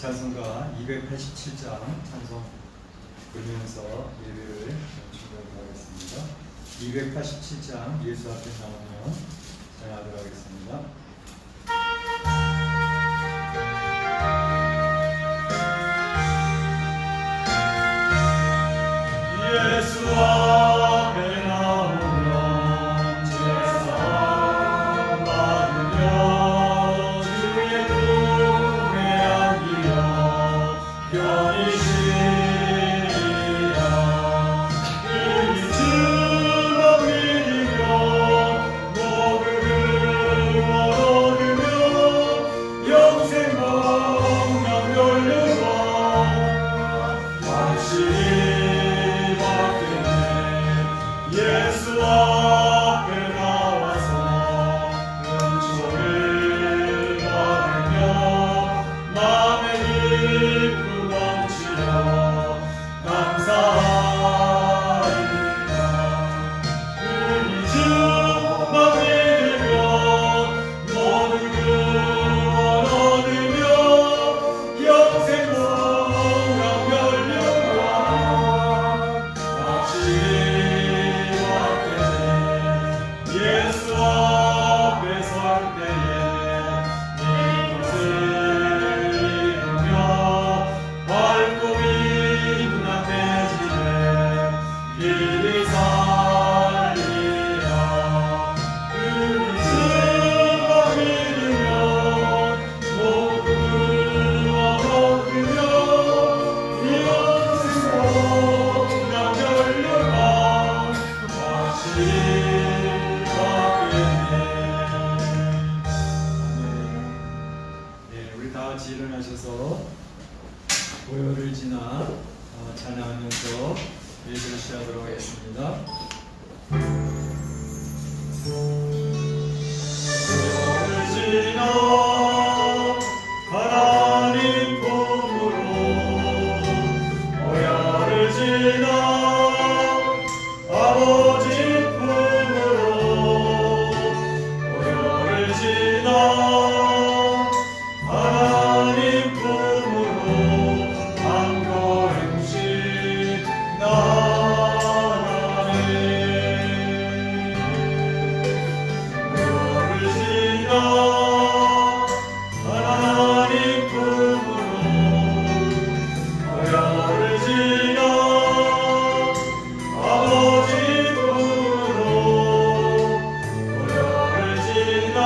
찬송가 287장 찬송 부르면서 예배를 준비하도록 하겠습니다. 287장 예수 앞에 나오면 찬양하도록 하겠습니다. 예수 앞에 나오면 죄상 받으며 주의 품에 안기어 편히 쉬리라. 이 주만 믿으며 목을 얻으며 영생 영광 열려라. 확실히 예수 앞에 나와서 은총을 받으며 마음의 기쁨 넘치려 감사하리라. 우리 주만 믿으며 모든 구원 얻으며 영생 영광 열려라. 확실히 예수 앞에 설 때에 이곳을 이루며 밝고 이 눈앞에 지내 길이 살리라. 우리 주만 믿으며 모든 구원 얻으며 영생 영광 열려라. 확실히 다같이 일어나셔서 보혈을 지나 찬양하면서 예배를 시작하도록 하겠습니다. 보혈을 지나 하나님 품으로 보혈을 지나 아버지 품으로 보혈을 지나 하나님 품으로 안고 행시 나가네. 보혈을 지나 하나님 품으로 보혈을 지나 아버지 품으로 보혈을 지나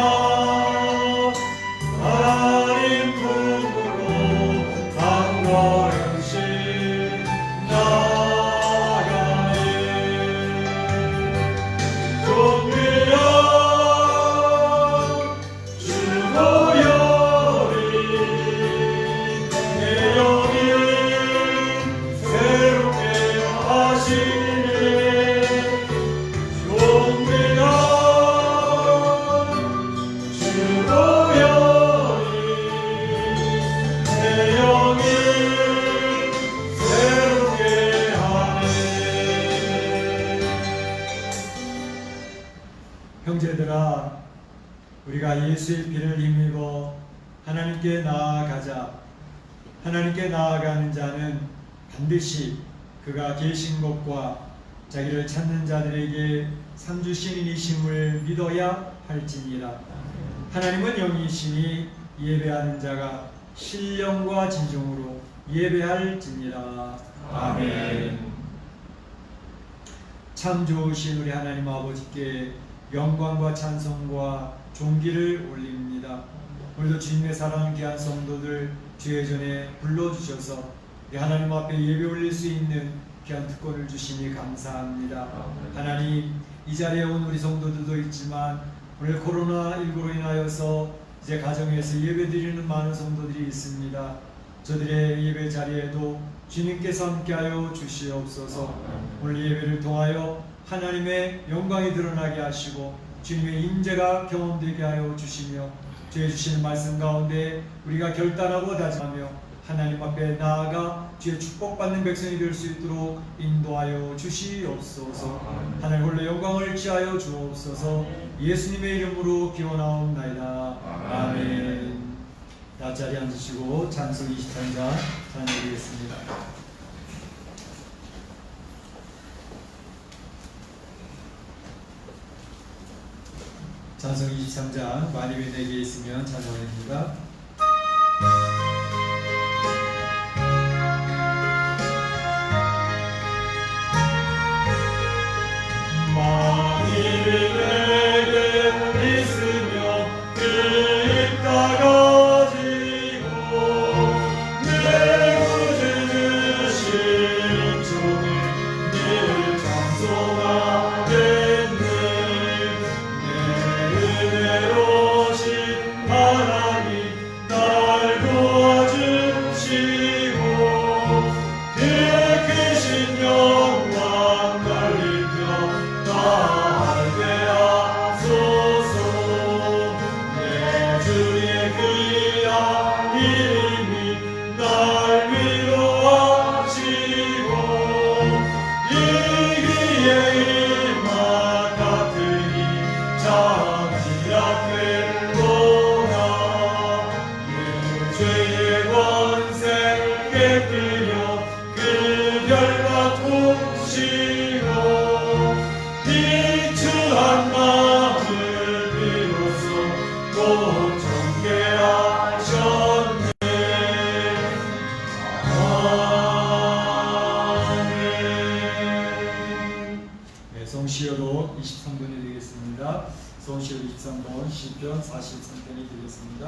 형제들아, 우리가 예수의 피를 힘입어 하나님께 나아가자. 하나님께 나아가는 자는 반드시 그가 계신 곳과 자기를 찾는 자들에게 상 주시는 이심을 믿어야 할지니라. 하나님은 영이시니 예배하는 자가 신령과 진정으로 예배할지니라. 아멘. 참 좋으신 우리 하나님 아버지께 영광과 찬송과 존귀를 올립니다. 오늘도 주님의 사랑하는 귀한 성도들 주의 전에 불러주셔서 하나님 앞에 예배 올릴 수 있는 귀한 특권을 주시니 감사합니다. 하나님, 이 자리에 온 우리 성도들도 있지만 오늘 코로나19로 인하여서 이제 가정에서 예배 드리는 많은 성도들이 있습니다. 저들의 예배 자리에도 주님께서 함께하여 주시옵소서. 오늘 예배를 통하여 하나님의 영광이 드러나게 하시고 주님의 임재가 경험되게 하여 주시며 주의 주시는 말씀 가운데 우리가 결단하고 다짐하며 하나님 앞에 나아가 주의 축복받는 백성이 될 수 있도록 인도하여 주시옵소서. 하나님 홀로 영광을 취하여 주옵소서. 예수님의 이름으로 기원하옵나이다. 아멘. 자리 앉으시고 찬송 23장 찬양드리겠습니다. 찬송 23장 만일이 내게 있으면 찬양합니다. 만일이 내게 있으면 그 입 다가지고 내 구주 주신 종을 늘 찬송하겠네. 내 은혜로신 하나님 날 도와주시고 그의 크신 영광 날 입혀 알게 하소서. 내 주의 귀한 이름이 날 위로하시고 이기에 임할 같으니 잠시라 되도다. 내 죄의 권세 깨뜨려 그 결과 통치고 비추한 마음을 비로소 또 정케하셨네. 아멘. 네, 송시어로 23번이 되겠습니다. 송시어 23번 시편 43편이 되겠습니다.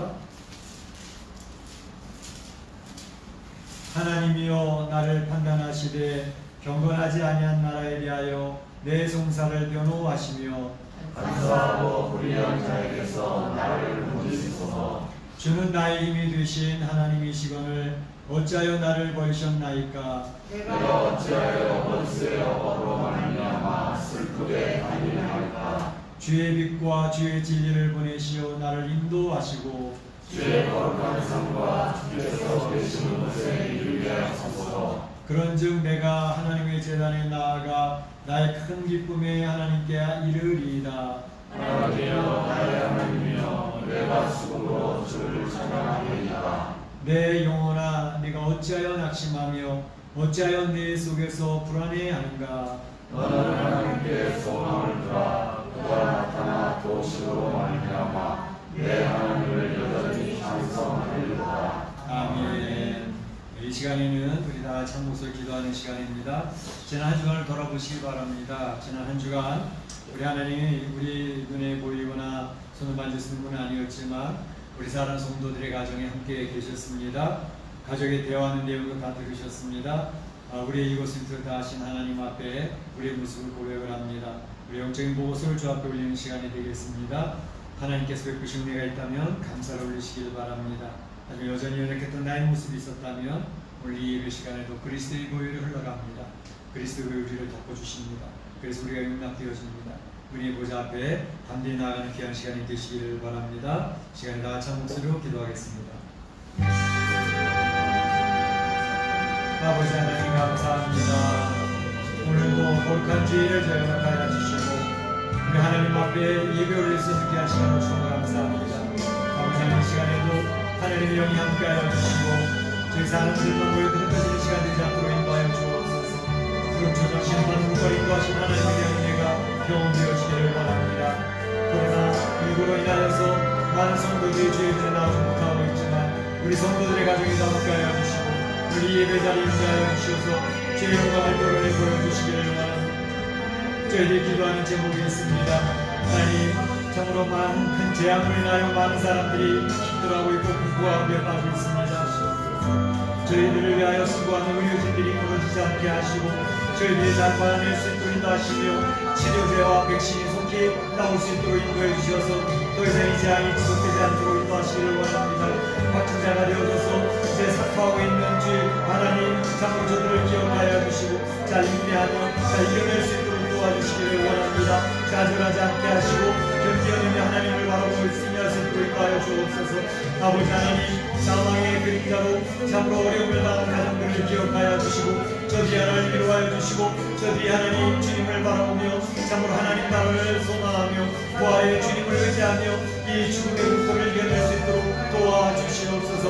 하나님이여 나를 판단하시되 경건하지 아니한 나라에 대하여 내 송사를 변호하시며 간사하고 불의한 자에게서 나를 건지소서. 주는 나의 힘이 되신 하나님이시거늘 어찌하여 나를 버리셨나이까. 내가 어찌하여 원수의 업으로 말미암아 슬프게 달리나이까. 주의 빛과 주의 진리를 보내시어 나를 인도하시고 주의 거룩한 성과 주께서 계시는 곳에 이르게 하소서. 그런즉 내가 하나님의 제단에 나아가 나의 큰 기쁨에 하나님께 이르리이다. 하나님이여 나의 하나님이여 내가 수고로 주를 찬양하리이다. 내 영혼아 네가 어찌하여 낙심하며 어찌하여 내 속에서 불안해하는가. 너는 하나님께 소망을 두라. 그가 나타나 도우심으로 말미암아 내 하나님을 여전히 찬송하리로다. 아멘. 이 시간에는 우리 다 참목소리 기도하는 시간입니다. 지난 한 주간을 돌아보시기 바랍니다. 지난 한 주간 우리 하나님이 우리 눈에 보이거나 손을 만지시는 분은 아니었지만 우리 사랑 성도들의 가정에 함께 계셨습니다. 가족의 대화하는 내용도 다 들으셨습니다. 우리의 이곳을 다하신 하나님 앞에 우리의 모습을 고백을 합니다. 우리 영적인 보고서를 주 앞에 올리는 시간이 되겠습니다. 하나님께서 베푸신 은혜가 있다면 감사를 올리시길 바랍니다. 아니면 여전히 연약했던 나의 모습이 있었다면 오늘 이 예배 시간에도 그리스도의 보혈이 흘러갑니다. 그리스도의 보혈을 덮어주십니다. 그래서 우리가 용납되어집니다. 우리의 보좌 앞에 담대히 나아가는 귀한 시간이 되시기를 바랍니다. 시간에 다 같이 한 목소리로 기도하겠습니다. 아버지 하나님 감사합니다. 오늘도 거룩한 주일을 저희 허락하여 주시고 우리 하나님 앞에 예배 올릴 수 있는 귀한 시간을 주셔서 감사합니다. 아버지 하나님 시간에도 하나님의 영이 함께하여 주시고 저희 사람들만 모여 그릇까지는 시간 되지 않도록 인도하여 주옵소서. 그럼 조정신 만물과 인도하신 하나님의 은혜가 경험되어지기를 바랍니다. 그러나 일부로 인하여서 많은 성도들이 주의 전에 나오지 못하고 있지만 우리 성도들의 가정이 다 함께하여 주시고 우리 예배 자리에 인도하여 주셔서 주의 영광을 드러내 보여주시기를 원합니다. 저희들이 기도하는 제목이 있습니다. 하나님 참으로 많은 큰 재앙으로 인하여 많은 사람들이 힘들어하고 있고 공부와 함께 빠져 있습니다. 저희들을 위하여 수고하는 의료진들이 무너지지 않게 하시고 저희들이 잘 받아낼 수 있도록 인도하시며 치료제와 백신이 속히 나올 수 있도록 인도해 주셔서 더 이상 이 재앙이 지속되지 않도록 인도하시기를 원합니다. 확진자가 되어져서 이제 사투하고 있는 주 하나님 참으로 저들을 기억하여 주시고 잘 인내하며 잘 이겨낼 수 있도록 도와주시기를 원합니다. 좌절하지 않게 하시고 견디어내며 하나님을 바라보고 있으며 승부를 하여 주옵소서. 아버지 하나님 사망의 그림자로 참으로 어려움을 당한 가정들을 기억하여 주시고 저 뒤에 하나님 위로하여 주시고 저 뒤에 하나님 주님을 바라보며 참으로 하나님 나라를 소망하며 부활의 주님을 의지하며 이 죽음의 공포를 이겨낼 수 있도록 도와주시옵소서.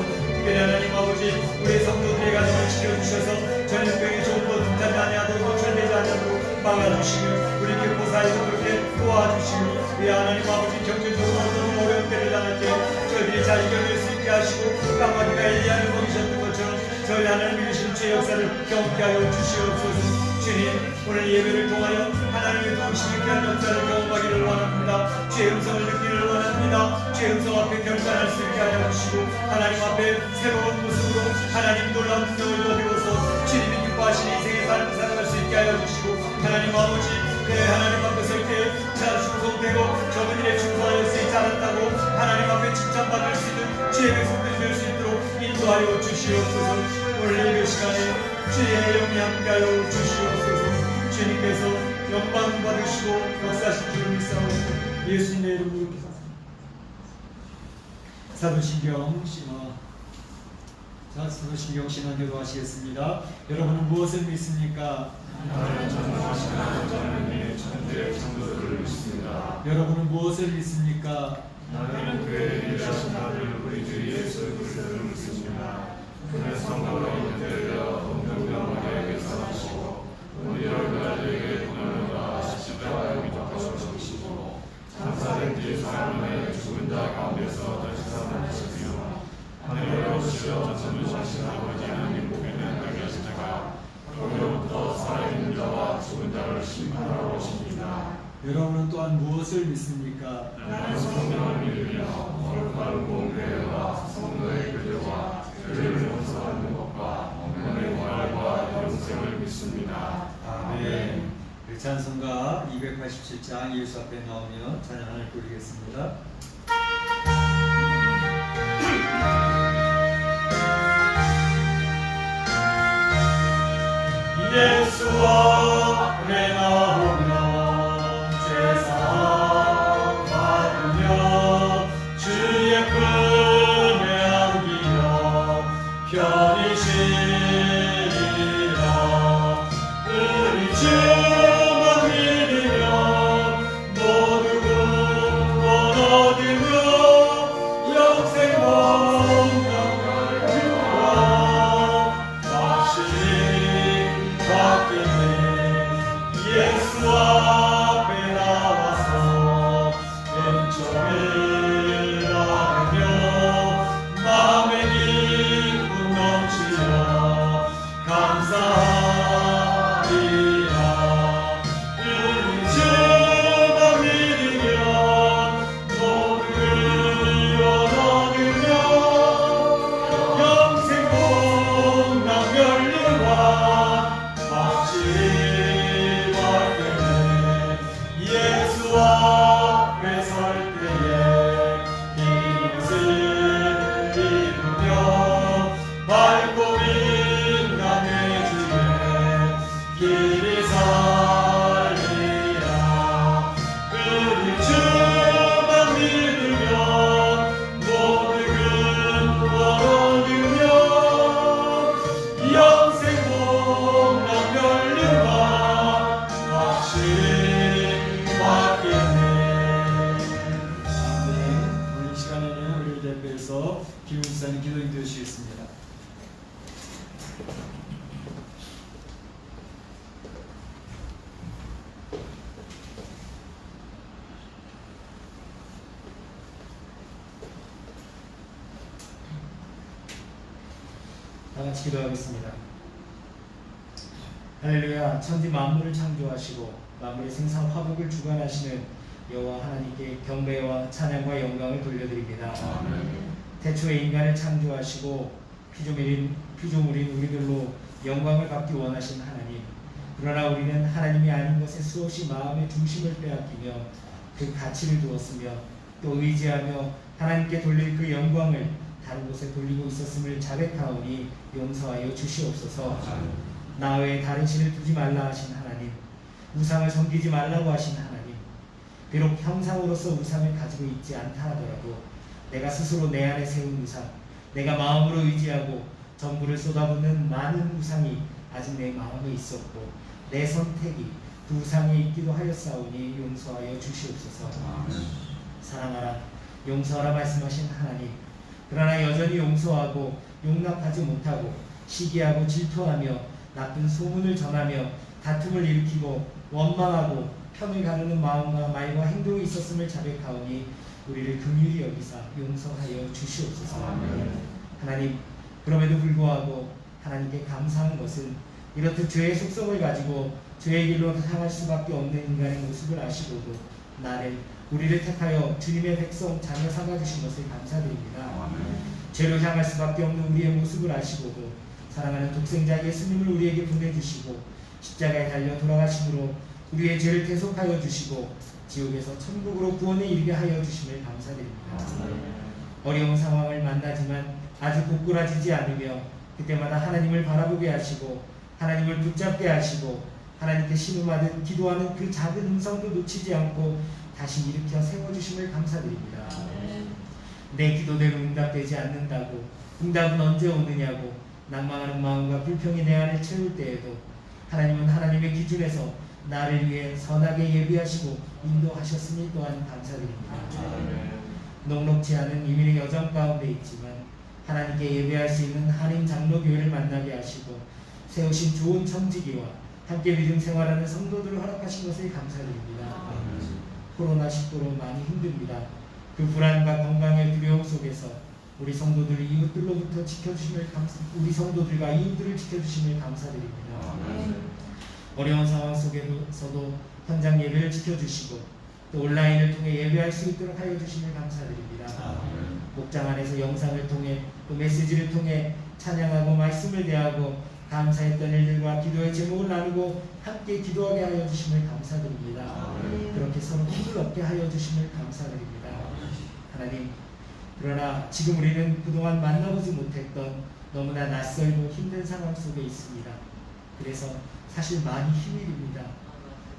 특별히 하나님 아버지 우리 성도들의 가정을 지켜주셔서 전염병이 조금도 틈타지 아니하도록 노출되지 않도록 막아주시며 우리 교포 사이들에게 도와주시며 우리 하나님 아버지 경제적으로 어떤 어려운 때를 당할 때 저희들이 잘 이겨낼 수 있게 하시고 까마귀가 엘리야를 먹이셨던 것처럼 저희 하나님 이루신 죄 역사를 경험케 하여 주시옵소서. 주님, 오늘 예배를 통하여 하나님의 도우심이 귀한 역사를 경험하기를 원합니다. 죄의 음성을 듣기를 원합니다. 죄의 음성 앞에 결단할 수 있게 하여 주시고 하나님 앞에 새로운 모습으로 하나님 놀라운 능력을 거두어서 주님이 기뻐하시는 인생의 삶을 살아갈 수 있게 하여 주시고 하나님 아버지 하나님 앞에 설 때 잘 충성되고 적은 일에 충성하여 쓰이지 않았다고 하나님 앞에 칭찬받을 수 있는 주의 백성들이 될 수 있도록 인도하여 주시옵소서. 오늘 예배 시간에 주의 영이 함께하여 주시옵소서. 주님께서 영광 받으시고 역사하신 줄을 믿사옵고 예수님의 이름으로 기도합니다. 사도신경 사도신경 신앙교도 하시겠습니다. 여러분은 무엇을 믿습니까? 나를 전능하신 하나님의 천주의 창조주를 믿습니다. 여러분은 무엇을 믿습니까? 나는 그의 일하신 아들 우리 주 예수 그리스도를 믿습니다. 그는 성령으로 인되어 동정병원에게 사하시고 우리를 그들에게 도전하다 십자가에 못 박히시고 장사된 뒤 사람의 죽은 자 가운데서 다시 살아나셨으며 하늘로 오시어 전능하신 아버지 하나님 보이는 하게 하시다가 그로부터 살아있는 자와 죽은 자를 심판하러 오십니다. 여러분은 또한 무엇을 믿습니까? 나는 성령을 믿으며 거룩한 공회와 성도의 교제와 죄를 용서하는 것과 영혼의 부활과 영생을 믿습니다. 아멘. 그 찬송가 287장 예수 앞에 나오면 찬양을 부르겠습니다. 예수 앞에 나오면 죄사함 받으며 주의 품에 안기며 편히 쉬리라. 우리 주만 믿으며 모두 구원 얻으며 영생 영광과 다시 예수 앞에 나와서 은총을 나누며 마음의 기쁨 넘치며 감사하리라. 우리 주만 믿으며 모두 구원 얻으며 영생 복락 멸류관 마치 예수 앞에 설 때에 이것을 입으며 밝고 빛나는 주의 길이 살리라. 우리 주만 믿으며 모두 구원 얻으며 영생 복락 멸류관 마치 오늘 시간에는 우리를 대표해서 김은사님 기도 인도해 주시겠습니다. 다 같이 기도하겠습니다. 할렐루야. 천지 만물을 창조하시고 만물의 생산 화복을 주관하시는 여호와 하나님께 경배와 찬양과 영광을 돌려드립니다. 태초에 인간을 창조하시고 피조물인 우리들로 영광을 받기 원하신 하나님, 그러나 우리는 하나님이 아닌 것에 수없이 마음의 중심을 빼앗기며 그 가치를 두었으며 또 의지하며 하나님께 돌릴 그 영광을 다른 곳에 돌리고 있었음을 자백하오니 용서하여 주시옵소서. 나 외에 다른 신을 두지 말라 하신 하나님, 우상을 섬기지 말라고 하신 하나님, 비록 형상으로서 우상을 가지고 있지 않다 하더라도 내가 스스로 내 안에 세운 우상, 내가 마음으로 의지하고 전부를 쏟아붓는 많은 우상이 아직 내 마음에 있었고 내 선택이 그 우상에 있기도 하였사오니 용서하여 주시옵소서. 사랑하라, 용서하라 말씀하신 하나님, 그러나 여전히 용서하고 용납하지 못하고 시기하고 질투하며 나쁜 소문을 전하며 다툼을 일으키고 원망하고 편을 가르는 마음과 말과 행동이 있었음을 자백하오니 우리를 긍휼히 여기사 용서하여 주시옵소서. 하나님, 그럼에도 불구하고 하나님께 감사한 것은 이렇듯 죄의 속성을 가지고 죄의 길로 향할 수밖에 없는 인간의 모습을 아시고도 우리를 택하여 주님의 백성 자녀 삼아주신 것을 감사드립니다. 죄로 향할 수밖에 없는 우리의 모습을 아시고도 사랑하는 독생자 예수님을 우리에게 보내주시고 십자가에 달려 돌아가심으로 우리의 죄를 대속하여 주시고 지옥에서 천국으로 구원에 이르게 하여 주심을 감사드립니다. 어려운 상황을 만나지만 아주 고꾸라지지 않으며 그때마다 하나님을 바라보게 하시고 하나님을 붙잡게 하시고 하나님께 신음하듯 기도하는 그 작은 음성도 놓치지 않고 다시 일으켜 세워주심을 감사드립니다. 내 기도대로 응답되지 않는다고, 응답은 언제 오느냐고 낭망하는 마음과 불평이 내 안을 채울 때에도 하나님은 하나님의 기준에서 나를 위해 선하게 예비하시고 인도하셨으니 또한 감사드립니다. 녹록지 않은 이민의 여정 가운데 있지만 하나님께 예배할 수 있는 한인 장로교회를 만나게 하시고 세우신 좋은 청지기와 함께 믿음 생활하는 성도들을 허락하신 것을 감사드립니다. 코로나19로 많이 힘듭니다. 그 불안과 건강의 두려움 속에서 우리 성도들을 이웃들로부터 우리 성도들과 이웃들을 지켜주심을 감사드립니다. 어려운 상황 속에서도 현장 예배를 지켜주시고 또 온라인을 통해 예배할 수 있도록 하여 주심을 감사드립니다. 목장 안에서 영상을 통해 또 메시지를 통해 찬양하고 말씀을 대하고 감사했던 일들과 기도의 제목을 나누고 함께 기도하게 하여 주심을 감사드립니다. 그렇게 서로 힘을 얻게 하여 주심을 감사드립니다. 하나님, 그러나 지금 우리는 그동안 만나보지 못했던 너무나 낯설고 힘든 상황 속에 있습니다. 그래서 사실 많이 힘이 듭니다.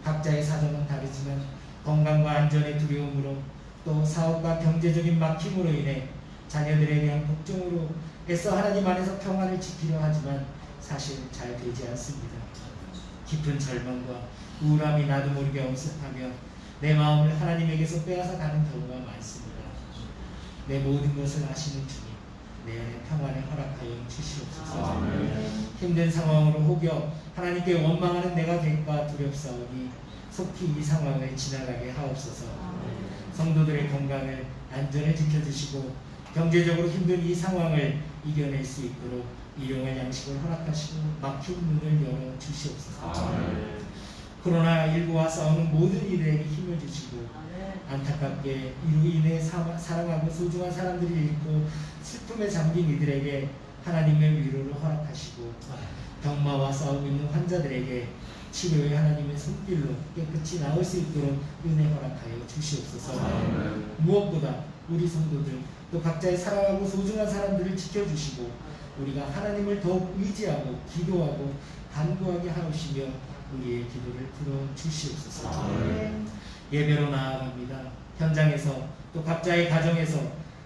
각자의 사정은 다르지만 건강과 안전의 두려움으로 또 사업과 경제적인 막힘으로 인해 자녀들에 대한 걱정으로 애써 하나님 안에서 평안을 지키려 하지만 사실 잘 되지 않습니다. 깊은 절망과 우울함이 나도 모르게 엄습하며 내 마음을 하나님에게서 빼앗아 가는 경우가 많습니다. 내 모든 것을 아시는 주님, 내 안에 평안을 허락하여 주시옵소서. 힘든 상황으로 혹여 하나님께 원망하는 내가 될까 두렵사오니 속히 이 상황을 지나가게 하옵소서. 성도들의 건강을 안전을 지켜주시고 경제적으로 힘든 이 상황을 이겨낼 수 있도록 일용할 양식을 허락하시고 막힌 문을 열어 주시옵소서. 코로나19와 싸우는 모든 이들에게 힘을 주시고 안타깝게 이로 인해 사랑하고 소중한 사람들이 잃고 슬픔에 잠긴 이들에게 하나님의 위로를 허락하시고 병마와 싸우고 있는 환자들에게 치료의 하나님의 손길로 깨끗이 나을 수 있도록 은혜 허락하여 주시옵소서. 무엇보다 우리 성도들 또 각자의 사랑하고 소중한 사람들을 지켜주시고 우리가 하나님을 더욱 의지하고 기도하고 간구하게 하시며 우리의 기도를 들어주시옵소서. 예배로 나아갑니다. 현장에서 또 각자의 가정에서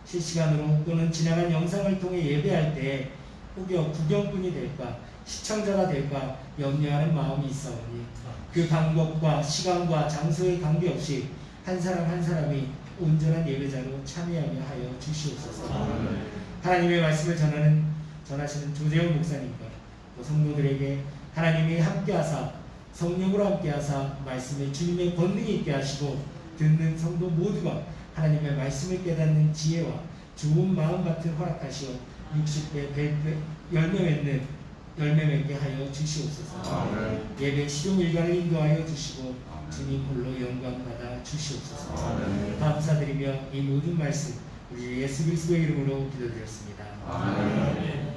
실시간으로 또는 지나간 영상을 통해 예배할 때 혹여 구경꾼이 될까 시청자가 될까 염려하는 마음이 있사오니 그 방법과 시간과 장소에 관계없이 한 사람 한 사람이 온전한 예배자로 참여하게 하여 주시옵소서. 하나님의 말씀을 전하시는 조재훈 목사님과 또 성도들에게 하나님이 함께하사 성령으로 함께하사 말씀에 주님의 권능이 있게 하시고 듣는 성도 모두가 하나님의 말씀을 깨닫는 지혜와 좋은 마음 같은 허락하시어 60배 100배 열매 맺게 하여 주시옵소서. 예배 시종일관을 인도하여 주시고 주님 홀로 영광 받아 주시옵소서. 감사드리며 이 모든 말씀 우리 예수 그리스도의 이름으로 기도드렸습니다. 아멘.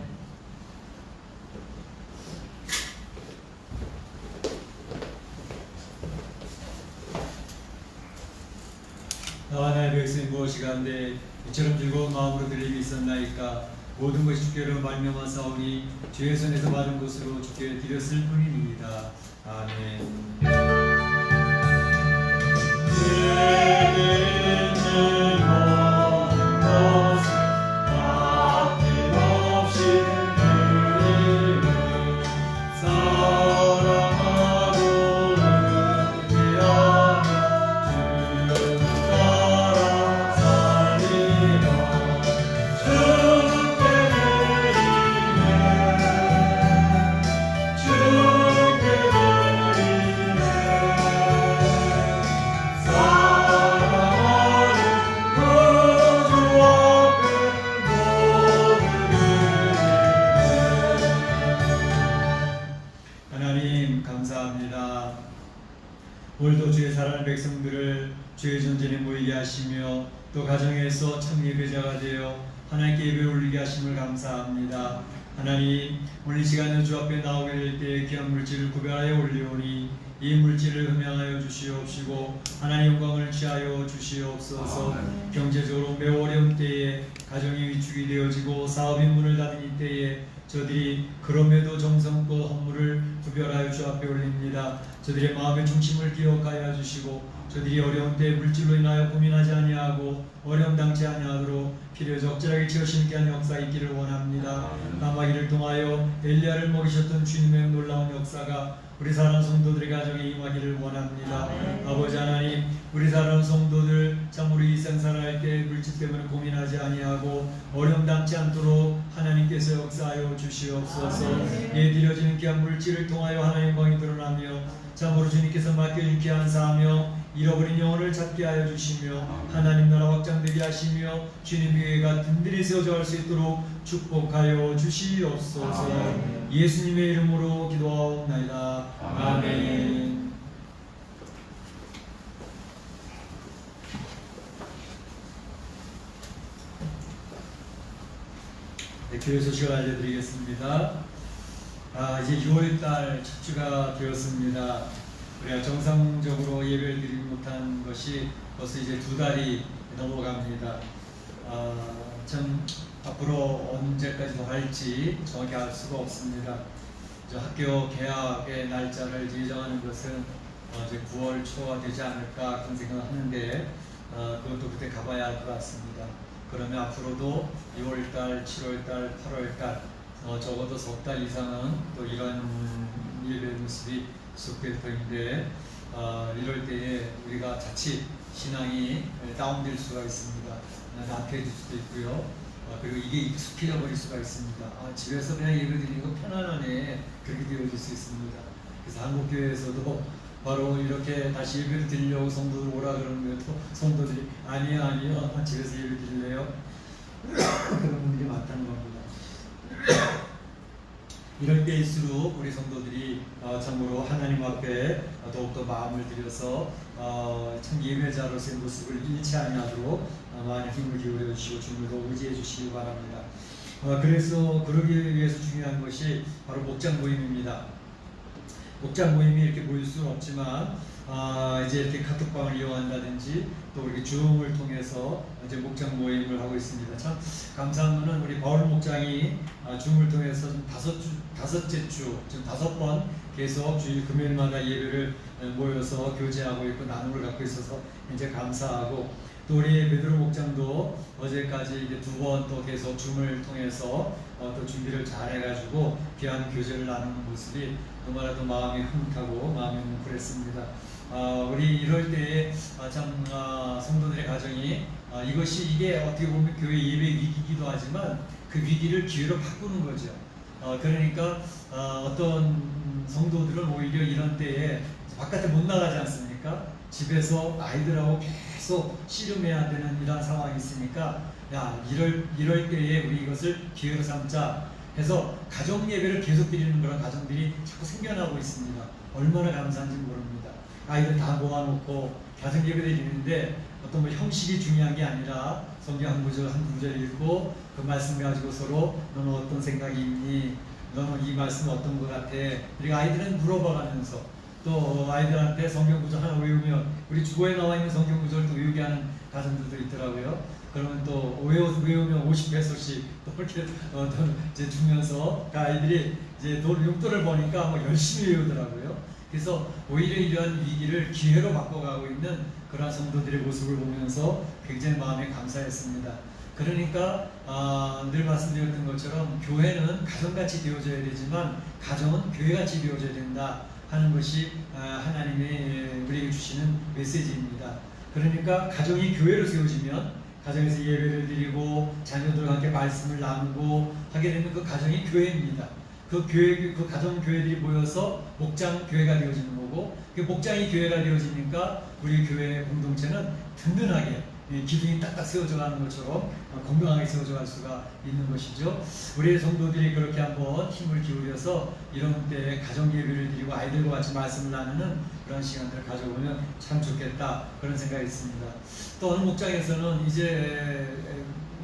나의 백성이 무엇이 가운데 이처럼 즐거운 마음으로 들림이 있었나이까. 모든 것이 주께로 말미암아 싸우니 주의 손에서 받은 것으로 주께 드렸을 뿐이니이다. 아멘. 주 주의 존전에 모이게 하시며 또 가정에서 참 예배자가 되어 하나님께 예배 올리게 하심을 감사합니다. 하나님, 오늘 이 시간에 주 앞에 나오게 될 때 귀한 물질을 구별하여 올리오니 이 물질을 흠양하여 주시옵시고 하나님 영광을 취하여 주시옵소서. 경제적으로 매우 어려운 때에 가정이 위축이 되어지고 사업이 문을 닫은 이 때에 저들이 그럼에도 정성껏 헌물을 구별하여 주 앞에 올립니다. 저들의 마음의 중심을 기억하여 주시고 저들이 어려운 때에 물질로 인하여 고민하지 아니하고 어려움 당치 아니하도록 필요 적절하게 채우시는 하는 역사 있기를 원합니다. 남아기를 통하여 엘리야를 먹이셨던 주님의 놀라운 역사가 우리 사랑하는 성도들의 가정에 임하기를 원합니다. 아버지 하나님, 우리 사랑하는 성도들 참으로 이 생살할 때 물질 때문에 고민하지 아니하고 어려움 당치 않도록 하나님께서 역사하여 주시옵소서. 예, 드려지는 귀한 물질을 통하여 하나님의 영광이 드러나며 참으로 주님께서 맡겨진 귀한 사명 잃어버린 영혼을 찾게 하여 주시며 하나님 나라 확장되게 하시며 주님 교회가 든든히 세워져 갈 수 있도록 축복하여 주시옵소서. 예수님의 이름으로 기도하옵나이다. 아멘. 네, 교회 소식을 알려드리겠습니다. 이제 6월달 첫 주가 되었습니다. 우리가 정상적으로 예배를 드리지 못한 것이 벌써 이제 2달이 넘어갑니다. 참 앞으로 언제까지 더 할지 정확히 알 수가 없습니다. 학교 개학의 날짜를 예정하는 것은 이제 9월 초가 되지 않을까 그런 생각을 하는데 그것도 그때 가봐야 할 것 같습니다. 그러면 앞으로도 6월달, 7월달, 8월달 적어도 석 달 이상은 또 이런 예배 모습이 지속될 터인데 이럴 때에 우리가 자칫 신앙이 다운될 수가 있습니다. 낙해질 수도 있고요. 그리고 이게 익숙해져 버릴 수가 있습니다. 집에서 그냥 예배 드리는 거 편안하네, 그렇게 되어질 수 있습니다. 그래서 한국교회에서도 바로 이렇게 다시 예배를 드리려고 성도들 오라 그러는데도 성도들이 아니요 집에서 예배 드릴래요? 그런 분들이 많다는 겁니다. 이럴 때일수록 우리 성도들이 참으로 하나님 앞에 더욱더 마음을 들여서 참 예배자로서의 모습을 잃지 아니하도록 많은 힘을 기울여 주시고 주님을 더 의지해 주시기 바랍니다. 그래서 그러기 위해서 중요한 것이 바로 목장 모임입니다. 목장 모임이 이렇게 모일 수는 없지만 이제 이렇게 카톡방을 이용한다든지 또 이렇게 줌을 통해서 이제 목장 모임을 하고 있습니다. 참 감사한 것은 우리 바울 목장이 줌을 통해서 다섯째 주, 지금 5번 계속 주일 금요일마다 예배를 모여서 교제하고 있고 나눔을 갖고 있어서 이제 감사하고, 또 우리 베드로 목장도 어제까지 이제 2번 또 계속 줌을 통해서 또 준비를 잘 해가지고 귀한 교제를 나누는 모습이 너무나도 마음이 흐뭇하고 마음이 뭉클했습니다. 우리 이럴 때에 참 성도들의 가정이 이게 어떻게 보면 교회 예배 위기이기도 하지만 그 위기를 기회로 바꾸는 거죠. 그러니까 어떤 성도들은 오히려 이런 때에 바깥에 못 나가지 않습니까? 집에서 아이들하고 계속 씨름해야 되는 이런 상황이 있으니까 이럴 때에 우리 이것을 기회로 삼자 해서 가정 예배를 계속 드리는 그런 가정들이 자꾸 생겨나고 있습니다. 얼마나 감사한지 모릅니다. 아이들 다 모아놓고 가정 예배 드리는데 어떤 형식이 중요한 게 아니라 성경 한 구절 읽고 그 말씀 가지고 서로 너는 어떤 생각이 있니? 너는 이 말씀 어떤 것 같아? 우리가 아이들은 물어봐가면서 또 아이들한테 성경 구절 하나 외우면 우리 주보에 나와 있는 성경 구절도 외우게 하는 가정들도 있더라고요. 그러면 또 외우면 50페소씩 또 이렇게 이제 주면서 그 아이들이 이제 용돈을 버니까 열심히 외우더라고요. 그래서 오히려 이러한 위기를 기회로 바꿔가고 있는 그러한 성도들의 모습을 보면서 굉장히 마음이 감사했습니다. 그러니까 늘 말씀드렸던 것처럼 교회는 가정같이 되어져야 되지만 가정은 교회같이 되어져야 된다 하는 것이 하나님의 우리에게 주시는 메시지입니다. 그러니까 가정이 교회로 세워지면 가정에서 예배를 드리고 자녀들과 함께 말씀을 나누고 하게 되면 그 가정이 교회입니다. 그 가정 교회들이 모여서 목장 교회가 되어지는 거고, 그 목장이 교회가 되어지니까 우리 교회 공동체는 든든하게 기둥이 딱딱 세워져 가는 것처럼 건강하게 세워져 갈 수가 있는 것이죠. 우리 성도들이 그렇게 한번 힘을 기울여서 이런 때 가정 예배를 드리고 아이들과 같이 말씀을 나누는 그런 시간들을 가져보면 참 좋겠다, 그런 생각이 있습니다. 또 어느 목장에서는 이제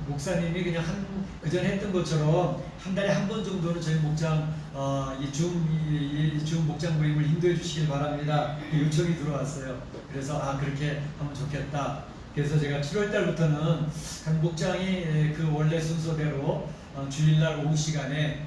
목사님이 그냥 그전에 했던 것처럼 한 달에 한 번 정도는 저희 목장 중 목장 모임을 인도해 주시길 바랍니다. 요청이 들어왔어요. 그래서 그렇게 하면 좋겠다. 그래서 제가 7월 달부터는 각 목장이 그 원래 순서대로 주일날 오후 시간에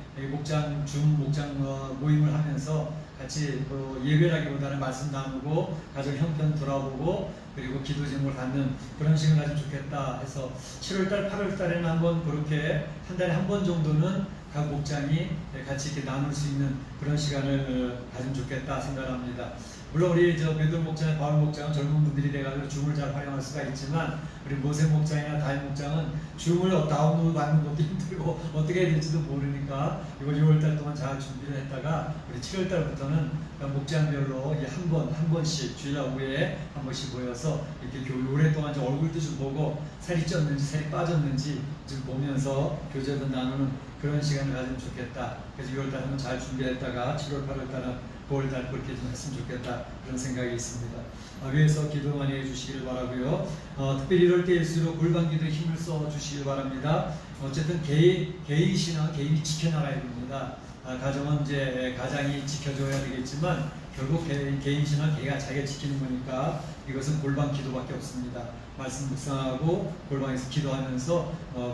중 목장 모임을 하면서 같이 예배라기보다는 말씀 나누고 가정 형편 돌아보고 그리고 기도 제목을 갖는 그런 시간을 가지면 좋겠다 해서 7월달, 8월달에는 한번 그렇게 한 달에 한 번 정도는 각 목장이 같이 이렇게 나눌 수 있는 그런 시간을 가지면 좋겠다 생각합니다. 물론 우리 베드로 목장이나 바울 목장은 젊은 분들이 돼가지고 줌을 잘 활용할 수가 있지만 우리 모세 목장이나 다윗 목장은 줌을 다운로드 받는 것도 힘들고 어떻게 해야 될지도 모르니까 이걸 6월달 동안 잘 준비를 했다가 우리 7월달부터는 목장별로 한 번씩 주일 오후에 한 번씩 모여서 이렇게 오랫동안 얼굴도 좀 보고 살이 쪘는지 살이 빠졌는지 좀 보면서 교제도 나누는 그런 시간을 가지면 좋겠다. 그래서 6월달 한번 잘 준비했다가 7월, 8월달은 9월달 그렇게 좀 했으면 좋겠다, 그런 생각이 있습니다. 위에서 기도 많이 해주시길 바라고요. 특별히 이럴 때일수록 골방기도에 힘을 써 주시길 바랍니다. 어쨌든 개인 신앙, 개인이 지켜나가야 됩니다. 가정은 이제 가장이 지켜줘야 되겠지만 결국 개인 신앙, 개가 자기가 지키는 거니까 이것은 골방 기도밖에 없습니다. 말씀 묵상하고 골방에서 기도하면서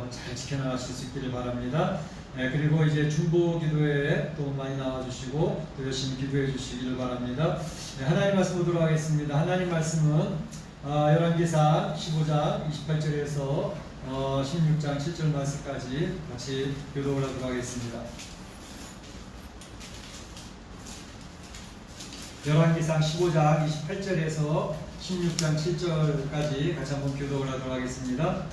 잘 지켜나갈 수 있기를 바랍니다. 그리고 이제 중보 기도에 또 많이 나와주시고 또 열심히 기도해 주시기를 바랍니다. 하나님 말씀 보도록 하겠습니다. 하나님 말씀은 열왕기상 15장 28절에서 16장 7절 말씀까지 같이 교독을 하도록 하겠습니다. 열왕기상 15장 28절에서 16장 7절까지 같이 한번 교독을 하도록 하겠습니다.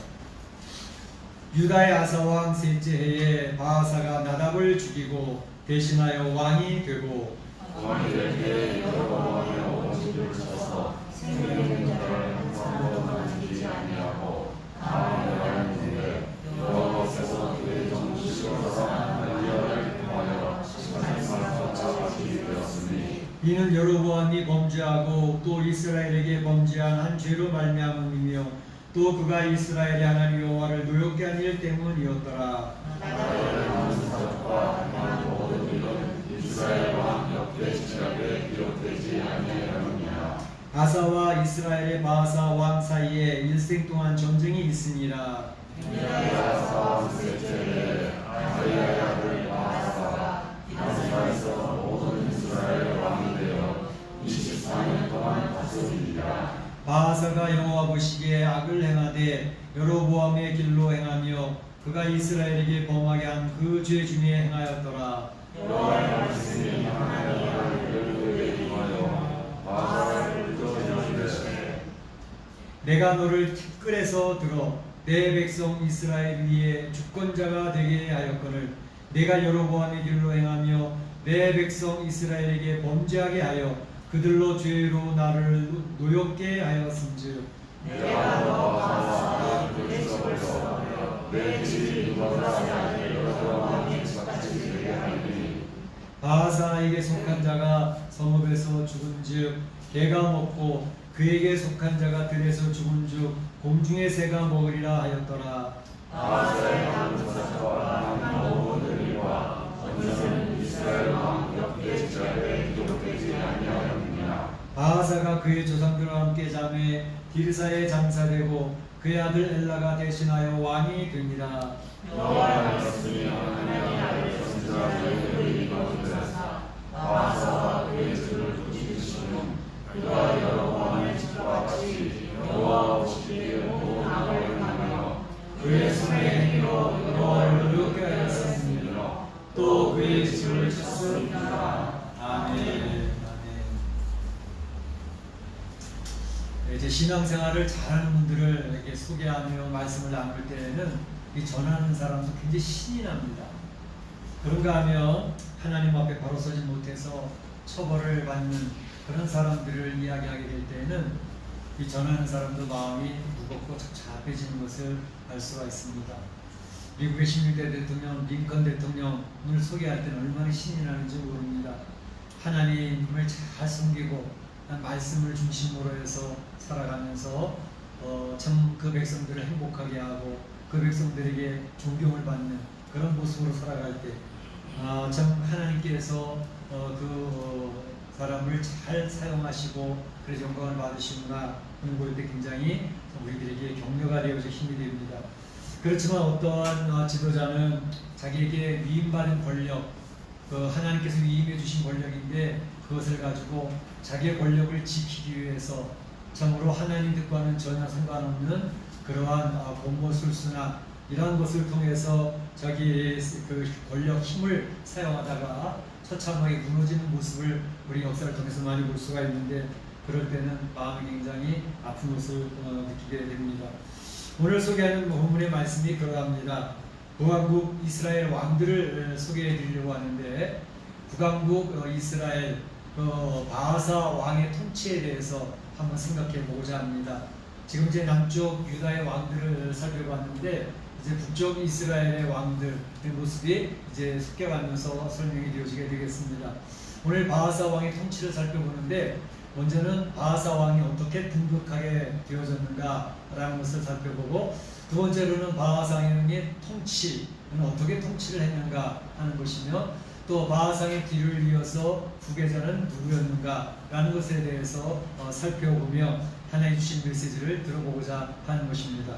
유다의 아사왕 셋째 해에 바하사가 나답을 죽이고 대신하여 왕이 되고 왕이 될 때 여로보암의 원수를 쳐서 생명의 자를 항상 지키지 아니하고 다만 여호와의 여호와께서 그의 종 시므로서 엘리야를 통하여 시간에서 쫓아가시게 되었으니 이는 여로보암이 범죄하고 또 이스라엘에게 범죄한 한 죄로 말미암음이며 또 그가 이스라엘의 하나님 여호와를 노엽게 한 일 때문이었더라. 나다벨의 원수들과 한 모든 일은 이스라엘 왕 역대지략에 기록되지 아니하였느냐. 아사와 이스라엘의 바하사 왕 사이에 일생 동안 전쟁이 있으니라. 유다의 아사 왕 셋째 해에 아하야의 아들 바하사가 다스가에서 모든 이스라엘 왕이 되어 24년 동안 다스리니라. 바하사가 여호와 보시기에 악을 행하되 여로보암의 길로 행하며 그가 이스라엘에게 범하게 한 그 죄 중에 행하였더라. 여호와의 말씀이 하나님의 그에게 임하여 바하사를 쫓아내시되 내가 너를 티끌에서 들어 내 백성 이스라엘 위에 주권자가 되게 하였거늘 내가 여로보암의 길로 행하며 내 백성 이스라엘에게 범죄하게 하여 그들로 죄로 나를 노엽게 하였음즉 내가 너와 바하사가 내 집에서 내 집이 누구라지 않게 여로보암이 같이 되게 하리니 바하사에게 속한 자가 성읍에서 죽은즉 개가 먹고 그에게 속한 자가 들에서 죽은즉 곰중의 새가 먹으리라 하였더라. 바하사의 남사와 모든 일과 전쟁은 이스라엘 왕 역대지략에 기록되지 아니하였느냐. 바하사가 그의 조상들과 함께 잠에 딜사에 장사되고 그의 아들 엘라가 대신하여 왕이 되니라. 여호와의 말씀이 하나님의 아들 선지자들에게 이르시되 바하사와 그의 집을 부수시는 그가 여로보암의 집과 같이 여호와 보시기에 모든 악을 행하며 그의 손의 힘으로 여호와를 노엽게 하였으며 또 그의 집을 쳤습니다. 아멘. 이제 신앙생활을 잘하는 분들을 이렇게 소개하며 말씀을 나눌 때에는 이 전하는 사람도 굉장히 신이 납니다. 그런가 하면 하나님 앞에 바로 서지 못해서 처벌을 받는 그런 사람들을 이야기하게 될 때에는 이 전하는 사람도 마음이 무겁고 착잡해지는 것을 알 수가 있습니다. 미국의 16대 대통령 링컨 대통령을 소개할 때는 얼마나 신이 나는지 모릅니다. 하나님을 잘 섬기고 말씀을 중심으로 해서 살아가면서 참 그 백성들을 행복하게 하고 그 백성들에게 존경을 받는 그런 모습으로 살아갈 때 참 하나님께서 사람을 잘 사용하시고 그래서 영광을 받으시구나 하는 볼 때 굉장히 우리들에게 격려가 되어서 힘이 됩니다. 그렇지만 어떠한 지도자는 자기에게 위임받은 권력, 하나님께서 위임해 주신 권력인데 그것을 가지고 자기의 권력을 지키기 위해서 참으로 하나님 뜻과는 전혀 상관없는 그러한 공모술수나 이러한 것을 통해서 자기의 그 권력 힘을 사용하다가 처참하게 무너지는 모습을 우리 역사를 통해서 많이 볼 수가 있는데 그럴 때는 마음이 굉장히 아픈 것을 느끼게 됩니다. 오늘 소개하는 본문의 말씀이 그러합니다. 북왕국 이스라엘 왕들을 소개해 드리려고 하는데 북왕국 이스라엘 바하사 왕의 통치에 대해서 한번 생각해 보고자 합니다. 지금 이제 남쪽 유다의 왕들을 살펴봤는데 이제 북쪽 이스라엘의 왕들의 모습이 이제 섞여가면서 설명이 되어지게 되겠습니다. 오늘 바하사 왕의 통치를 살펴보는데 먼저는 바하사 왕이 어떻게 등극하게 되어졌는가라는 것을 살펴보고 두 번째로는 바하사 왕의 통치는 어떻게 통치를 했는가 하는 것이며 또 바하사의 뒤를 이어서 후계자는 누구였는가라는 것에 대해서 살펴보며 하나님 주신 메시지를 들어보고자 하는 것입니다.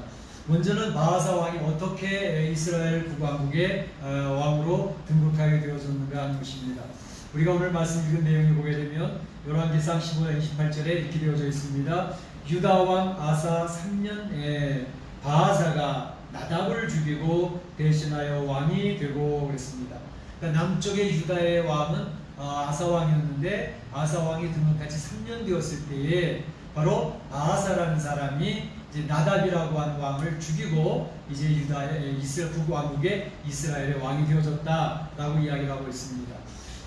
먼저는 바하사 왕이 어떻게 이스라엘 북왕국의 왕으로 등극하게 되어졌는가 하는 것입니다. 우리가 오늘 말씀 읽은 내용을 보게 되면 열왕기상 15장 28절에 이렇게 되어져 있습니다. 유다 왕 아사 3년에 바하사가 나답을 죽이고 대신하여 왕이 되고 그랬습니다. 그러니까 남쪽의 유다의 왕은 아사 왕이었는데 아사 왕이 등극한 지 3년 되었을 때에 바로 바하사라는 사람이 이제 나답이라고 하는 왕을 죽이고 이제 유다의 이스라엘 북왕국의 이스라엘의 왕이 되어졌다라고 이야기를 하고 있습니다.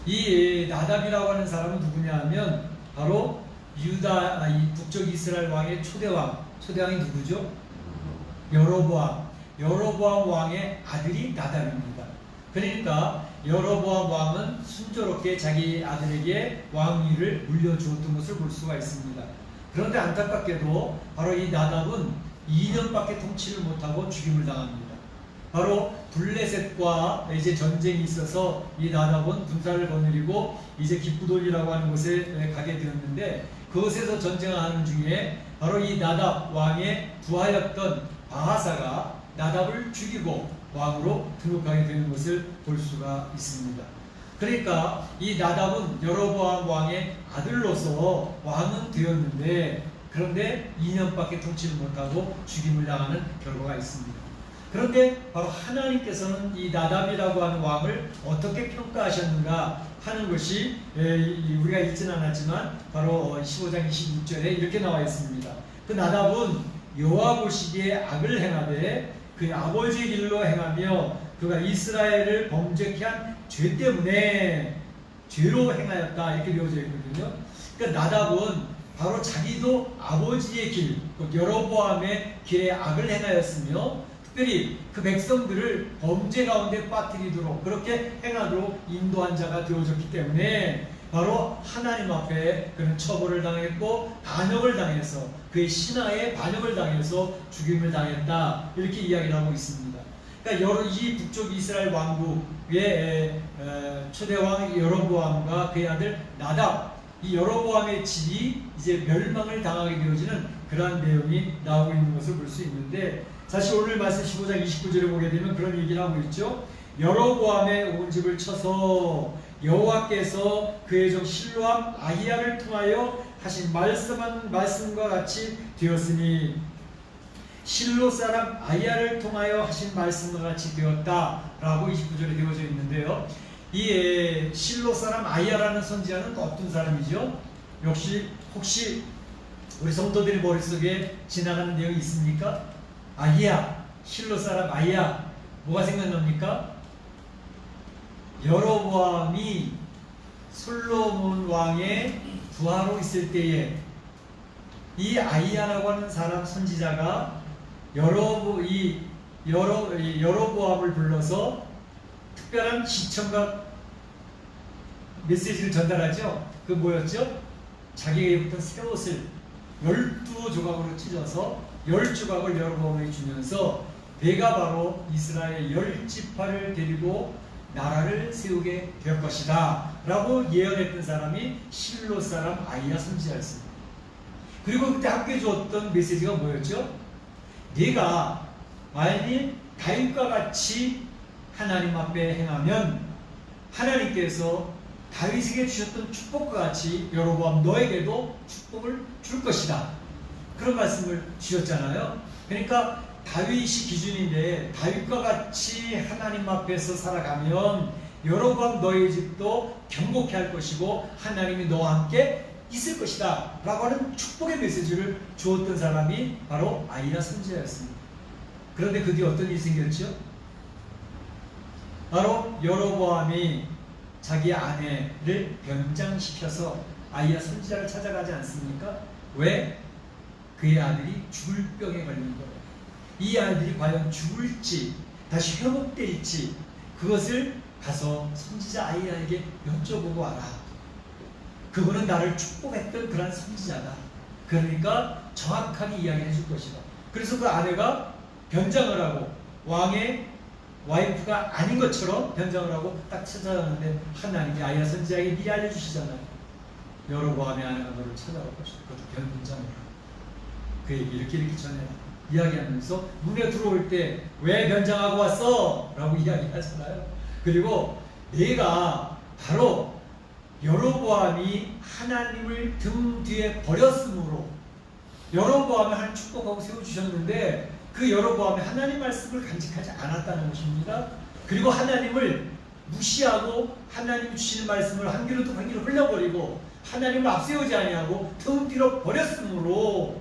이 나답이라고 하는 사람은 누구냐 하면 바로 유다 이 북쪽 이스라엘 왕의 초대왕이 누구죠? 여로보암 왕의 아들이 나답입니다. 그러니까 여로보암 왕은 순조롭게 자기 아들에게 왕위를 물려주었던 것을 볼 수가 있습니다. 그런데 안타깝게도 바로 이 나답은 2년밖에 통치를 못하고 죽임을 당합니다. 바로 블레셋과 이제 전쟁이 있어서 이 나답은 군사를 거느리고 이제 기쁘돌이라고 하는 곳에 가게 되었는데 그곳에서 전쟁하는 중에 바로 이 나답 왕의 부하였던 바하사가 나답을 죽이고 왕으로 등극하게 되는 것을 볼 수가 있습니다. 그러니까 이 나답은 여로보암 왕의 아들로서 왕은 되었는데 그런데 2년밖에 통치를 못하고 죽임을 당하는 결과가 있습니다. 그런데 바로 하나님께서는 이 나답이라고 하는 왕을 어떻게 평가하셨는가 하는 것이 우리가 읽지는 않았지만 바로 15장 26절에 이렇게 나와 있습니다. 그 나답은 여호와 보시기에 악을 행하되 그의 아버지의 길로 행하며 그가 이스라엘을 범죄케 한 죄 때문에 죄로 행하였다 이렇게 되어져 있거든요. 그러니까 나답은 바로 자기도 아버지의 길, 여로보암의 길에 악을 행하였으며 특별히 그 백성들을 범죄 가운데 빠뜨리도록 그렇게 행하도록 인도한 자가 되어졌기 때문에 바로 하나님 앞에 그는 처벌을 당했고 반역을 당해서 그의 신하에 반역을 당해서 죽임을 당했다 이렇게 이야기를 하고 있습니다. 그러니까 이 북쪽 이스라엘 왕국의 초대왕 여로보암과 그의 아들 나답 이 여로보암의 집이 이제 멸망을 당하게 되어지는 그러한 내용이 나오고 있는 것을 볼 수 있는데 사실 오늘 말씀 15장 29절에 보게 되면 그런 얘기를 하고 있죠. 여로보암의 온 집을 쳐서 여호와께서 그의 종 실로암 아히야를 통하여 하신 말씀과 같이 되었으니 실로 사람 아히야를 통하여 하신 말씀과 같이 되었다라고 29절에 되어져 있는데요. 이 실로 사람 아히야라는 선지자는 어떤 사람이죠? 역시 혹시 우리 성도들의 머릿속에 지나가는 내용이 있습니까? 아히야, 실로 사람 아히야 뭐가 생각납니까? 여로보암이 솔로몬 왕의 부하로 있을 때에 이 아이야라고 하는 사람 선지자가 여로보암을 불러서 특별한 시청과 메시지를 전달하죠. 그 뭐였죠? 자기가 입었던 새 옷을 12조각으로 찢어서 10조각을 여로보암에게 주면서 내가 바로 이스라엘 10지파를 데리고 나라를 세우게 될 것이다 라고 예언했던 사람이 실로 사람 아이야 선지자였습니다. 그리고 그때 함께 주었던 메시지가 뭐였죠? 네가 만일 다윗과 같이 하나님 앞에 행하면 하나님께서 다윗에게 주셨던 축복과 같이 여로보암 너에게도 축복을 줄 것이다. 그런 말씀을 주셨잖아요. 그러니까 다윗이 기준인데 다윗과 같이 하나님 앞에서 살아가면 여로보암 너의 집도 경고케 할 것이고 하나님이 너와 함께 있을 것이다 라고 하는 축복의 메시지를 주었던 사람이 바로 아이야 선지자였습니다. 그런데 그 뒤에 어떤 일이 생겼죠? 바로 여로보암이 자기 아내를 변장시켜서 아이야 선지자를 찾아가지 않습니까? 왜? 그의 아들이 죽을 병에 걸린 거예요. 이 아들이 과연 죽을지 다시 회복될지 그것을 가서 선지자 아이야에게 여쭤보고 와라. 그분은 나를 축복했던 그런 선지자다. 그러니까 정확하게 이야기해 줄 것이다. 그래서 그 아내가 변장을 하고 왕의 와이프가 아닌 것처럼 변장을 하고 딱 찾아가는데 하나님이 아이야 선지자에게 미리 알려주시잖아요. 여로보암의 아내가 너를 찾아올 것이다. 그것도 변장을 하고 그에게 이렇게 전해라. 이야기하면서 문에 들어올 때 왜 변장하고 왔어? 라고 이야기하잖아요. 그리고 내가 바로 여로보암이 하나님을 등 뒤에 버렸으므로 여로보암을 하나님 축복하고 세워주셨는데 그 여로보암이 하나님 말씀을 간직하지 않았다는 것입니다. 그리고 하나님을 무시하고 하나님이 주시는 말씀을 한 귀로 또 한 귀로 흘려버리고 하나님을 앞세우지 아니하고 등 뒤로 버렸으므로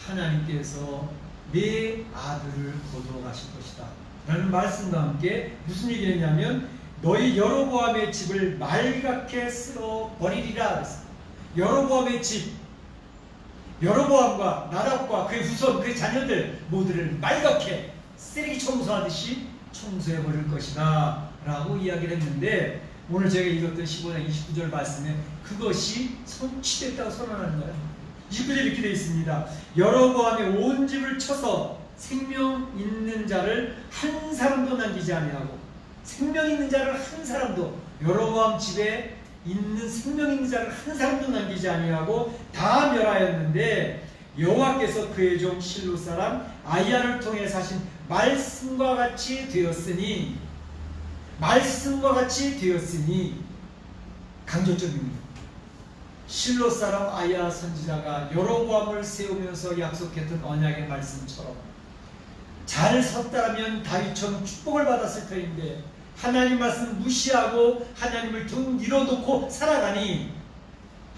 하나님께서 내 아들을 거두어가실 것이다 라는 말씀과 함께 무슨 얘기를 했냐면 너희 여로보암의 집을 말갛게 쓸어버리리라 그랬습니다. 여로보암의 집, 여로보암과 나답과 그의 후손, 그의 자녀들 모두를 말갛게 쓰레기 청소하듯이 청소해버릴 것이다 라고 이야기를 했는데 오늘 제가 읽었던 15장 29절 말씀에 그것이 성취됐다고 선언하는 거예요. 29절에 이렇게 되어 있습니다. 여로보암의 온 집을 쳐서 생명 있는 자를 한 사람도 남기지 아니하고 생명 있는 자를 한 사람도 여로보암 집에 있는 생명 있는 자를 한 사람도 남기지 아니하고 다 멸하였는데 여호와께서 그의 종 실로 사람 아이야를 통해 하신 말씀과 같이 되었으니 강조점입니다. 실로 사람 아이야 선지자가 여로보암을 세우면서 약속했던 언약의 말씀처럼 잘 섰다면 다윗처럼 축복을 받았을 터인데 하나님 말씀 무시하고 하나님을 등 밀어놓고 살아가니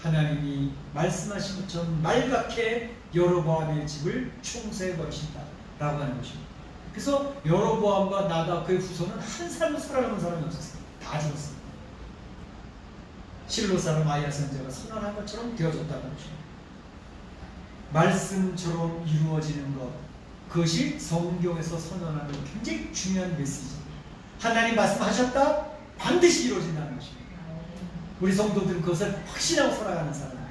하나님이 말씀하신 것처럼 말갛게 여로보암의 집을 청소해버리신다 라고 하는 것입니다. 그래서 여로보암과 나답 그의 후손은 한 사람도 살아남은 사람이 없었어요. 다 죽었습니다. 실로 사람 아이야 선지자가 선언한 것처럼 되어졌다는 것입니다. 말씀처럼 이루어지는 것, 그것이 성경에서 선언하는 굉장히 중요한 메시지입니다. 하나님 말씀하셨다? 반드시 이루어진다는 것입니다. 우리 성도들은 그것을 확신하고 살아가는 사람입니다.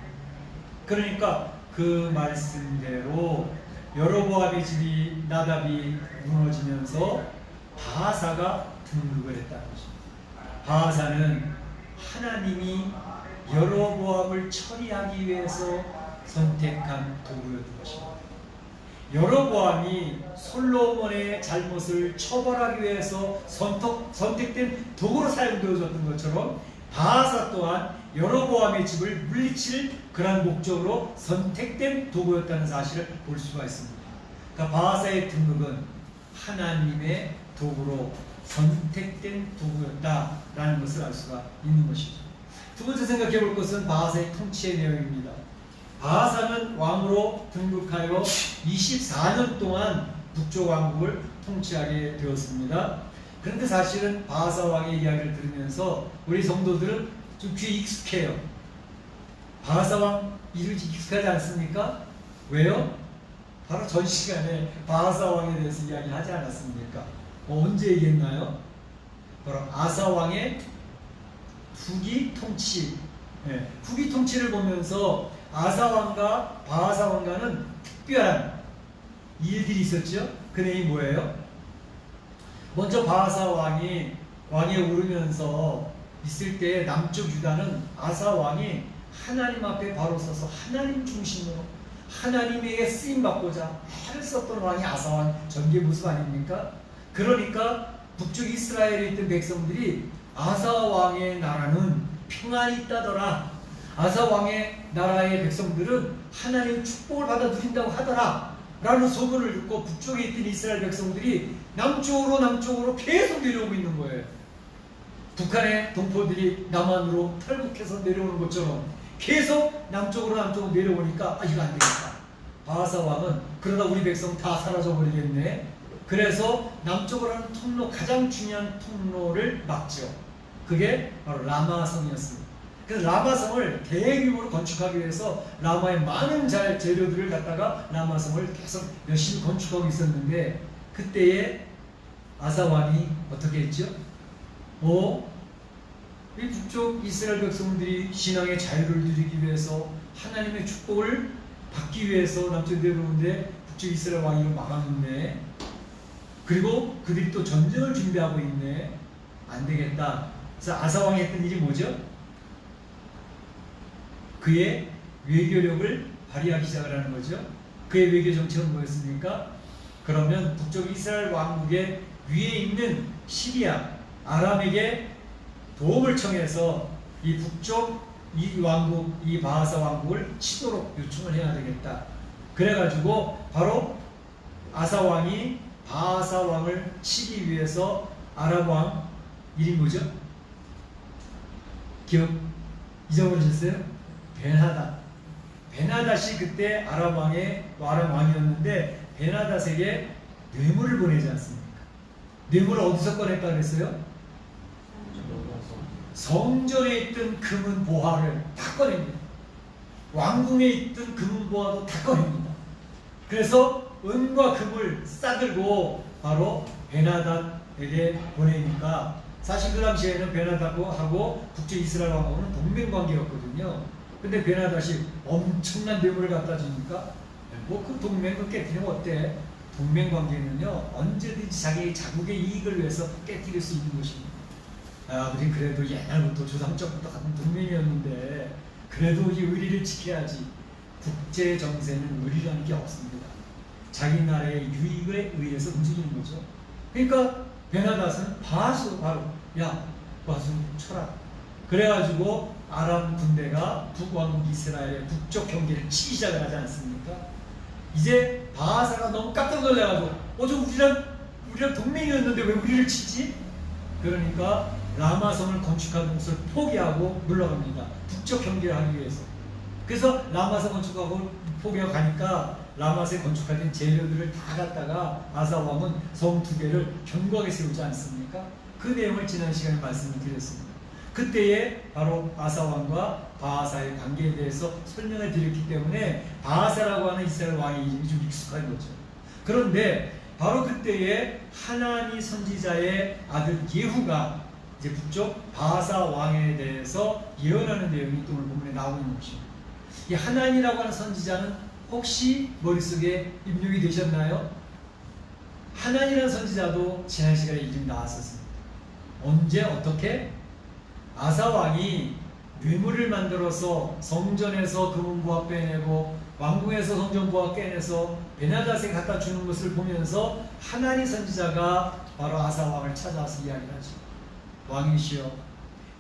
그러니까 그 말씀대로 여로보암의 집이 나답이 무너지면서 바하사가 등극을 했다는 것입니다. 바하사는 하나님이 여로보암을 처리하기 위해서 선택한 도구였던 것입니다. 여로보암이 솔로몬의 잘못을 처벌하기 위해서 선택된 도구로 사용되어졌던 것처럼 바하사 또한 여로보암의 집을 물리칠 그러한 목적으로 선택된 도구였다는 사실을 볼 수가 있습니다. 그러니까 바하사의 등극은 하나님의 도구로 선택된 도구였다라는 것을 알 수가 있는 것이죠. 두 번째 생각해 볼 것은 바하사의 통치의 내용입니다. 바하사는 왕으로 등극하여 24년 동안 북쪽 왕국을 통치하게 되었습니다. 그런데 사실은 바하사 왕의 이야기를 들으면서 우리 성도들은 좀 귀에 익숙해요. 바하사 왕 이름이 익숙하지 않습니까? 왜요? 바로 전 시간에 바하사 왕에 대해서 이야기하지 않았습니까? 언제 얘기했나요? 바로 아사 왕의 후기 통치. 후기 통치를 보면서 아사 왕과 바하사 왕과는 특별한 일들이 있었죠. 그 내용이 뭐예요? 먼저 바하사 왕이 왕에 오르면서 있을 때 남쪽 유다는 아사 왕이 하나님 앞에 바로 서서 하나님 중심으로 하나님에게 쓰임 받고자 애를 썼던 왕이 아사 왕 전개 모습 아닙니까? 그러니까 북쪽 이스라엘에 있던 백성들이 아사 왕의 나라는 평안이 있다더라. 아사 왕의 나라의 백성들은 하나님의 축복을 받아 누린다고 하더라 라는 소문을 듣고 북쪽에 있던 이스라엘 백성들이 남쪽으로 계속 내려오고 있는 거예요. 북한의 동포들이 남한으로 탈북해서 내려오는 것처럼 계속 남쪽으로 내려오니까 이거 안 되겠다. 바하사 왕은 그러다 우리 백성 다 사라져 버리겠네. 그래서 남쪽으로 하는 통로, 가장 중요한 통로를 막죠. 그게 바로 라마성이었습니다. 그래서 라마성을 대규모로 건축하기 위해서 라마의 많은 재료들을 갖다가 라마성을 계속 열심히 건축하고 있었는데, 그때에 아사 왕이 어떻게 했죠? 이 북쪽 이스라엘 백성들이 신앙의 자유를 누리기 위해서 하나님의 축복을 받기 위해서 남쪽에 내려오는데 북쪽 이스라엘 왕이 이걸 막았네. 그리고 그들이 또 전쟁을 준비하고 있네. 안 되겠다. 그래서 아사 왕이 했던 일이 뭐죠? 그의 외교력을 발휘하기 시작을 하는 거죠. 그의 외교 정책은 뭐였습니까? 그러면 북쪽 이스라엘 왕국의 위에 있는 시리아, 아람에게 도움을 청해서 이 북쪽 이 왕국, 이 바하사 왕국을 치도록 요청을 해야 되겠다. 그래가지고 바로 아사 왕이 바하사 왕을 치기 위해서 아람 왕 이름이 뭐죠? 기억 잊어버리셨어요? 베나닷이 그때 아람 왕이었는데 베나닷에게 뇌물을 보내지 않습니까? 뇌물을 어디서 꺼냈다 그랬어요? 성전에 있던 금은 보화를 다 꺼냅니다. 왕궁에 있던 금은 보화도 다 꺼냅니다. 그래서 은과 금을 싸들고 바로 베나닷에게 보내니까, 사실 그 당시에는 베나닷하고 북쪽 이스라엘 왕국은 동맹관계였거든요. 근데 베나닷이 엄청난 뇌물을 갖다 주니까 그 동맹을 깨뜨리면 어때? 동맹관계는요 언제든지 자기 자국의 이익을 위해서 깨뜨릴 수 있는 것입니다. 우린 그래도 옛날부터 조상적부터 같은 동맹이었는데 그래도 이 의리를 지켜야지. 국제 정세는 의리라는 게 없습니다. 자기 나라의 유익에 의해서 움직이는 거죠. 그러니까 베나닷은 바로 와서 쳐라. 그래가지고 아람 군대가 북왕국 이스라엘의 북쪽 경계를 치기 시작을 하지 않습니까? 이제 바하사가 너무 깜짝 놀라가지고 우리랑 동맹이었는데 왜 우리를 치지? 그러니까 라마성을 건축하는 것을 포기하고 물러갑니다. 북쪽 경계를 하기 위해서. 그래서 라마성 건축하고 포기하고 가니까 라마스에 건축할 재료들을 다 갖다가 아사 왕은 성 두 개를 견고하게 세우지 않습니까? 그 내용을 지난 시간에 말씀을 드렸습니다. 그때에 바로 아사 왕과 바하사의 관계에 대해서 설명을 드렸기 때문에 바하사라고 하는 이스라엘 왕의 이름이 좀 익숙한 거죠. 그런데 바로 그때에 하나니 선지자의 아들 예후가 이제 북쪽 바하사 왕에 대해서 예언하는 내용이 또 오늘 본문에 나오고 있는 것입니다. 이 하나니라고 하는 선지자는 혹시 머릿속에 입력이 되셨나요? 하나니라는 선지자도 지난 시간에 이름이 나왔었습니다. 언제 어떻게? 아사 왕이 뇌물을 만들어서 성전에서 금은보화 빼내고 왕궁에서 성전보화 깨내서 베나닷에 갖다 주는 것을 보면서 하나니 선지자가 바로 아사 왕을 찾아와서 이야기를 하죠. 왕이시여,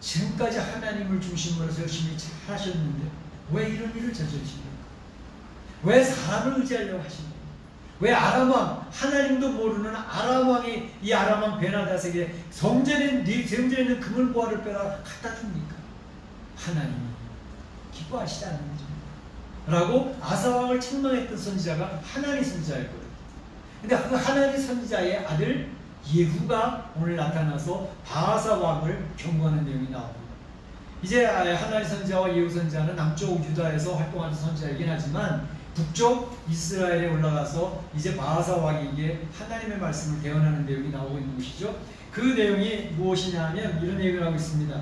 지금까지 하나님을 중심으로 해서 열심히 잘 하셨는데 왜 이런 일을 저지르십니까? 왜 사람을 의지하려고 하십니까? 왜 아람왕, 하나님도 모르는 아람왕이 이 아람왕 베나닷에게 성전에 있는 금을보화를 빼라 갖다 줍니까? 하나님이 기뻐하시지 않는 거죠. 라고 아사왕을 책망했던 선지자가 하나니 선지자였거든요. 근데 그 하나니 선지자의 아들 예후가 오늘 나타나서 바하사 왕을 경고하는 내용이 나옵니다. 이제 하나니 선지자와 예후 선지자는 남쪽 유다에서 활동하는 선지자이긴 하지만 북쪽 이스라엘에 올라가서 이제 바하사 왕에게 하나님의 말씀을 대언하는 내용이 나오고 있는 것이죠. 그 내용이 무엇이냐 하면 이런 얘기를 하고 있습니다.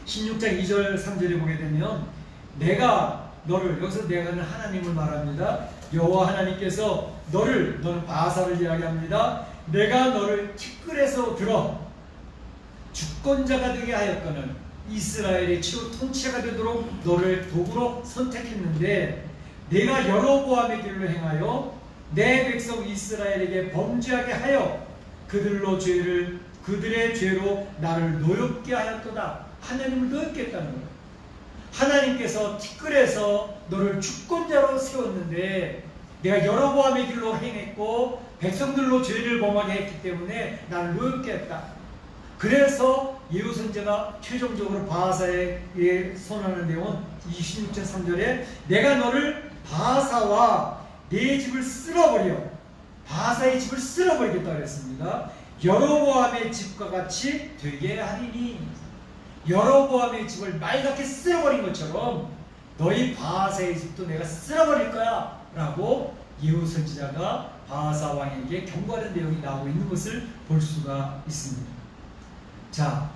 16장 2절 3절에 보게 되면 내가 너를, 여기서 내가는 하나님을 말합니다. 여호와 하나님께서 너는 바하사를 이야기합니다. 내가 너를 티끌에서 들어 주권자가 되게 하였거늘 이스라엘의 치로 통치자가 되도록 너를 도구로 선택했는데 내가 여로보암의 길로 행하여 내 백성 이스라엘에게 범죄하게 하여 그들의 죄로 나를 노엽게 하였도다. 하나님을 노엽게 했다는 거예요. 하나님께서 티끌에서 너를 주권자로 세웠는데 내가 여로보암의 길로 행했고 백성들로 죄를 범하게 했기 때문에 나를 노엽게 했다. 그래서 예후 선지자가 최종적으로 바하사에게 선언하는 내용은 26절 3절에 내가 너를 바하사와 내 집을 쓸어버려 바하사의 집을 쓸어버리겠다 그랬습니다. 여로보암의 집과 같이 되게 하리니 여로보암의 집을 말갛게 쓸어버린 것처럼 너희 바하사의 집도 내가 쓸어버릴 거야 라고 예후 선지자가 바하사 왕에게 경고하는 내용이 나오고 있는 것을 볼 수가 있습니다. 자,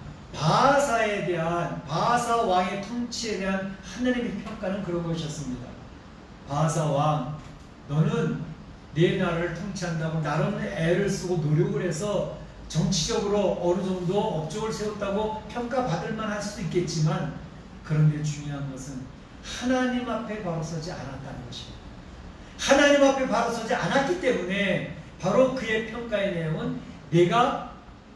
바하사 왕의 통치에 대한 하나님의 평가는 그런 것이었습니다. 바하사 왕, 너는 내 나라를 통치한다고 나름 애를 쓰고 노력을 해서 정치적으로 어느 정도 업적을 세웠다고 평가받을 만할 수도 있겠지만 그런데 중요한 것은 하나님 앞에 바로 서지 않았다는 것입니다. 하나님 앞에 바로 서지 않았기 때문에 바로 그의 평가의 내용은 내가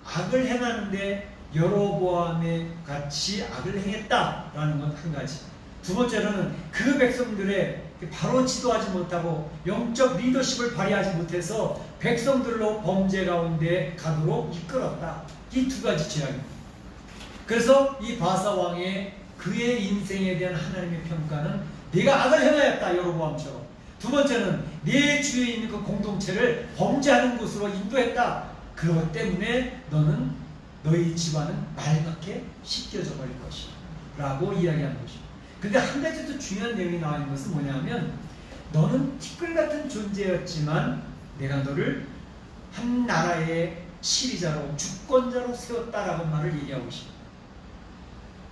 악을 행하는데 여로보암에 같이 악을 행했다라는 건 한 가지. 두 번째로는 그 백성들의 바로 지도하지 못하고 영적 리더십을 발휘하지 못해서 백성들로 범죄 가운데 가도록 이끌었다. 이 두 가지 죄악입니다. 그래서 이 바하사 왕의 그의 인생에 대한 하나님의 평가는 네가 악을 행하였다 여로보암처럼. 두 번째는 네 주위에 있는 그 공동체를 범죄하는 곳으로 인도했다. 그것 때문에 너희 집안은 말갛게 씻겨져 버릴 것이다 라고 이야기하는 것입니다. 근데 한 가지 더 중요한 내용이 나와 있는 것은 뭐냐면 너는 티끌 같은 존재였지만 내가 너를 한 나라의 치리자로 주권자로 세웠다라고 말을 얘기하고 있습니다.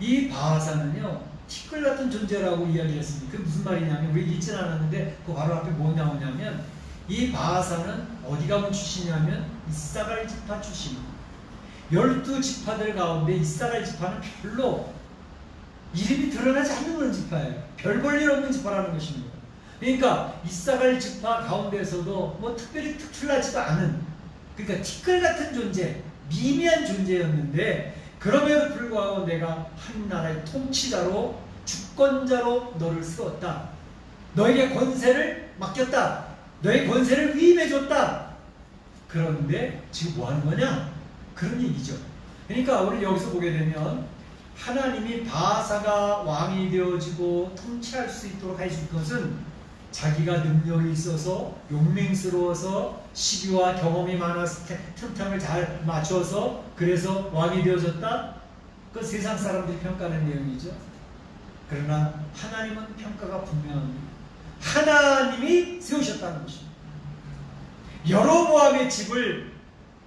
이 바하사는요 티끌 같은 존재라고 이야기했습니다. 그게 무슨 말이냐면 우리 읽지는 않았는데 그 바로 앞에 뭐 나오냐면 이 바하사는 어디 가문 출신이냐면 이사갈 지파 출신입니다. 12지파들 가운데 이사갈 지파는 별로 이름이 드러나지 않는 그런 지파예요. 별 볼 일 없는 지파라는 것입니다. 그러니까 이사갈 지파 가운데서도 뭐 특별히 특출나지도 않은, 그러니까 티끌 같은 존재, 미미한 존재였는데 그럼에도 불구하고 내가 한 나라의 통치자로 주권자로 너를 세웠다. 너에게 권세를 맡겼다. 너의 권세를 위임해줬다. 그런데 지금 뭐 하는 거냐? 그런 얘기죠. 그러니까 우리 여기서 보게 되면 하나님이 바하사가 왕이 되어지고 통치할 수 있도록 해줄 것은 자기가 능력이 있어서 용맹스러워서 시기와 경험이 많아서 틈틈을 잘 맞춰서 그래서 왕이 되어졌다? 그 세상 사람들이 평가하는 내용이죠. 그러나 하나님은 평가가 분명합니다. 하나님이 세우셨다는 것입니다. 여로보암의 집을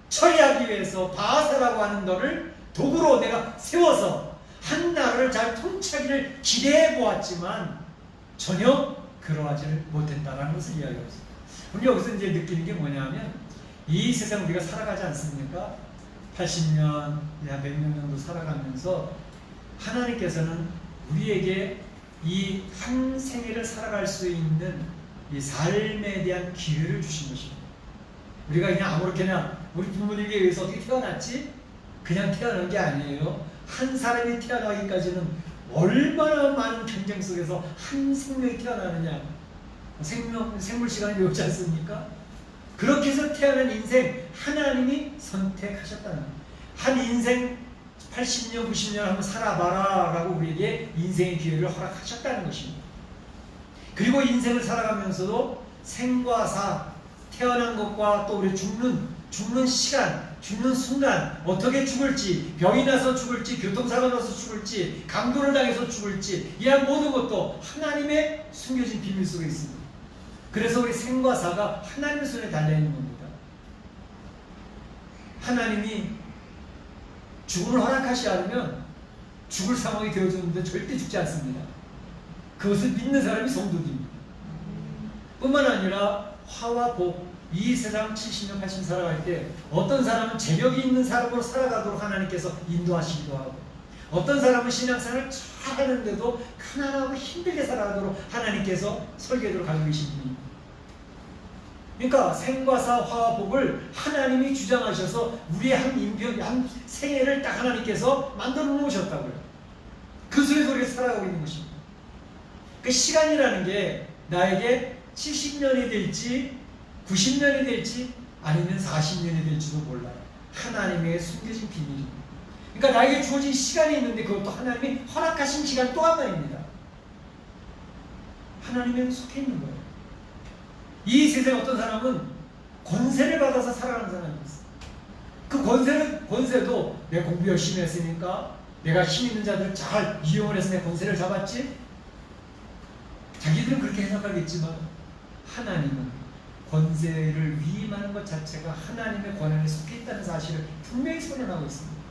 처리하기 위해서 바하사라고 하는 너를 도구로 내가 세워서 한 나라를 잘 통치하기를 기대해 보았지만 전혀 그러하지를 못했다라는 것을 이야기하고 있습니다. 우리 여기서 이제 느끼는 게 뭐냐면 이 세상 우리가 살아가지 않습니까? 80년, 100년 정도 살아가면서 하나님께서는 우리에게 이 한 생애를 살아갈 수 있는 이 삶에 대한 기회를 주신 것입니다. 우리가 그냥 아무렇게나 우리 부모님에 의해서 어떻게 태어났지? 그냥 태어난 게 아니에요. 한 사람이 태어나기까지는 얼마나 많은 경쟁 속에서 한 생명이 태어나느냐. 생물 시간이 배우지 않습니까? 그렇게 해서 태어난 인생 하나님이 선택하셨다는 거예요. 한 인생 80년, 90년 한번 살아봐라 라고 우리에게 인생의 기회를 허락하셨다는 것입니다. 그리고 인생을 살아가면서도 생과 사, 태어난 것과 또 우리 죽는 시간, 죽는 순간, 어떻게 죽을지, 병이 나서 죽을지, 교통사고 나서 죽을지, 강도를 당해서 죽을지, 이러한 모든 것도 하나님의 숨겨진 비밀 속에 있습니다. 그래서 우리 생과 사가 하나님의 손에 달려있는 겁니다. 하나님이 죽음을 허락하지 않으면 죽을 상황이 되어졌는데 절대 죽지 않습니다. 그것을 믿는 사람이 성도입니다. 뿐만 아니라 화와 복, 이 세상 70년, 80년 살아갈 때 어떤 사람은 재력이 있는 사람으로 살아가도록 하나님께서 인도하시기도 하고, 어떤 사람은 신앙생활을 잘 하는데도 가난하고 힘들게 살아가도록 하나님께서 설계도를 가지고 계신 분입니다. 그러니까 생과 사, 화와 복을 하나님이 주장하셔서 우리의 한 생애를 딱 하나님께서 만들어 놓으셨다고요. 그 속에서 우리가 살아가고 있는 것입니다. 그 시간이라는 게 나에게 70년이 될지 90년이 될지 아니면 40년이 될지도 몰라요. 하나님의 숨겨진 비밀입니다. 그러니까 나에게 주어진 시간이 있는데 그것도 하나님이 허락하신 시간 또 한 번입니다. 하나님의 속해 있는 거예요. 이 세상에 어떤 사람은 권세를 받아서 살아가는 사람이 있어요. 그 권세도 내가 공부 열심히 했으니까, 내가 힘 있는 자들을 잘 이용을 해서 내 권세를 잡았지? 자기들은 그렇게 해석하겠지만 하나님은 권세를 위임하는 것 자체가 하나님의 권한에 속해 있다는 사실을 분명히 선언하고 있습니다.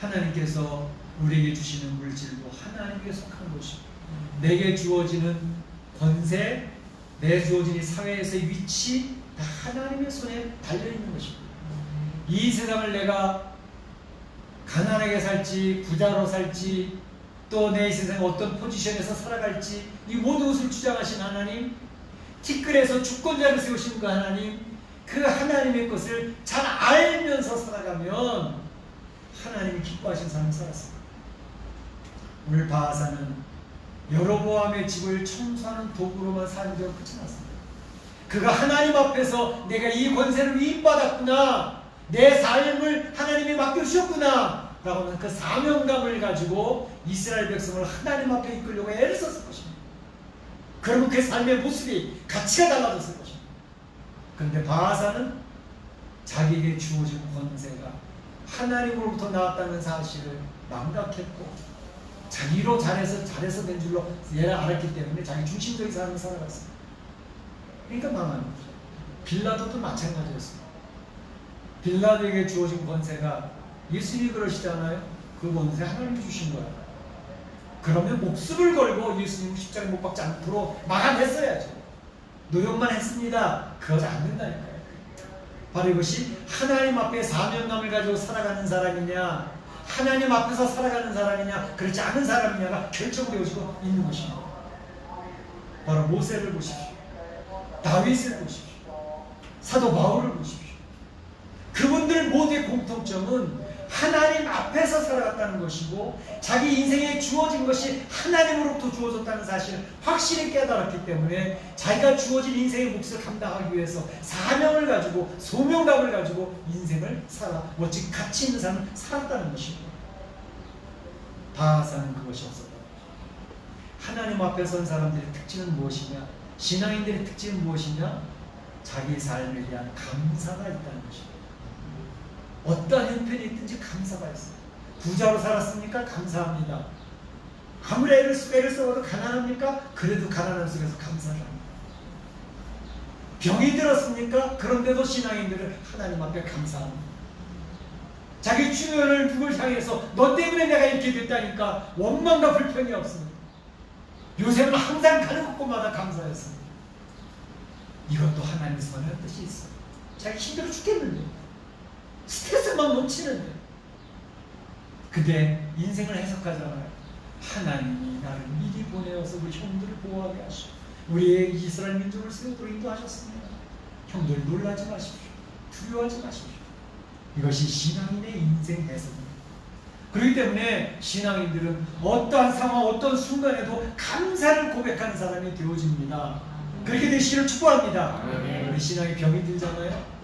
하나님께서 우리에게 주시는 물질도 하나님께 속한 것이고, 내게 주어지는 권세, 내 주어진 이 사회에서의 위치 다 하나님의 손에 달려있는 것입니다. 이 세상을 내가 가난하게 살지 부자로 살지 또 내 세상에 어떤 포지션에서 살아갈지 이 모든 것을 주장하신 하나님, 티끌에서 주권자를 세우신 그 하나님, 그 하나님의 것을 잘 알면서 살아가면 하나님이 기뻐하신 삶을 살았습니다. 오늘 바하사는 여로보암의 집을 청소하는 도구로만 사는 데로 끝이 났습니다. 그가 하나님 앞에서 내가 이 권세를 위임받았구나, 내 삶을 하나님이 맡겨주셨구나 라고 하는 그 사명감을 가지고 이스라엘 백성을 하나님 앞에 이끌려고 애를 썼을 것입니다. 그러면 그 삶의 모습이 가치가 달라졌을 것입니다. 그런데 바하사는 자기에게 주어진 권세가 하나님으로부터 나왔다는 사실을 망각했고 자기로 잘해서 된 줄로 얘를 알았기 때문에 자기 중심적인 삶을 살아갔습니다. 그러니까 망한 거죠. 빌라도도 마찬가지였습니다. 빌라도에게 주어진 권세가 예수님이 그러시잖아요. 그 권세 하나님이 주신 거야. 그러면 목숨을 걸고 예수님 십자가에 못 박지 않도록 막아냈어야죠. 노력만 했습니다. 그러지 않는다니까요. 바로 이것이 하나님 앞에 사명감을 가지고 살아가는 사람이냐, 하나님 앞에서 살아가는 사람이냐, 그렇지 않은 사람이냐가 결정되어지고 있는 것입니다. 바로 모세를 보십시오. 다윗을 보십시오. 사도 바울을 보십시오. 그분들 모두의 공통점은 하나님 앞에서 살아갔다는 것이고 자기 인생에 주어진 것이 하나님으로부터 주어졌다는 사실을 확실히 깨달았기 때문에 자기가 주어진 인생의 몫을 감당하기 위해서 사명을 가지고 소명감을 가지고 인생을 멋진 가치 있는 삶을 살았다는 것입니다. 바하사는 그것이 없었다. 하나님 앞에 선 사람들의 특징은 무엇이냐, 신앙인들의 특징은 무엇이냐, 자기 삶에 대한 감사가 있다는 것입니다. 어떠한 형편이 있든지 감사가 있어요. 부자로 살았습니까? 감사합니다. 아무리 애를 써도 가난합니까? 그래도 가난한 속에서 감사를 합니다. 병이 들었습니까? 그런데도 신앙인들은 하나님 앞에 감사합니다. 자기 주변을 누굴 향해서 너 때문에 내가 이렇게 됐다니까 원망과 불평이 없습니다. 요새는 항상 가는 곳마다 감사했습니다. 이것도 하나님의 선한 뜻이 있어요. 자기 힘들어 죽겠는데, 스트레스만 넘치는데, 근데 인생을 해석하잖아요. 하나님이 나를 미리 보내어서 우리 형들을 보호하게 하시고 우리의 이스라엘 민족을 세우도록 인도하셨습니다. 형들 놀라지 마십시오. 두려워하지 마십시오. 이것이 신앙인의 인생 해석입니다. 그렇기 때문에 신앙인들은 어떠한 상황, 어떤 순간에도 감사를 고백하는 사람이 되어집니다. 그렇게 되시기를 축복합니다. 우리 신앙에 병이 들잖아요.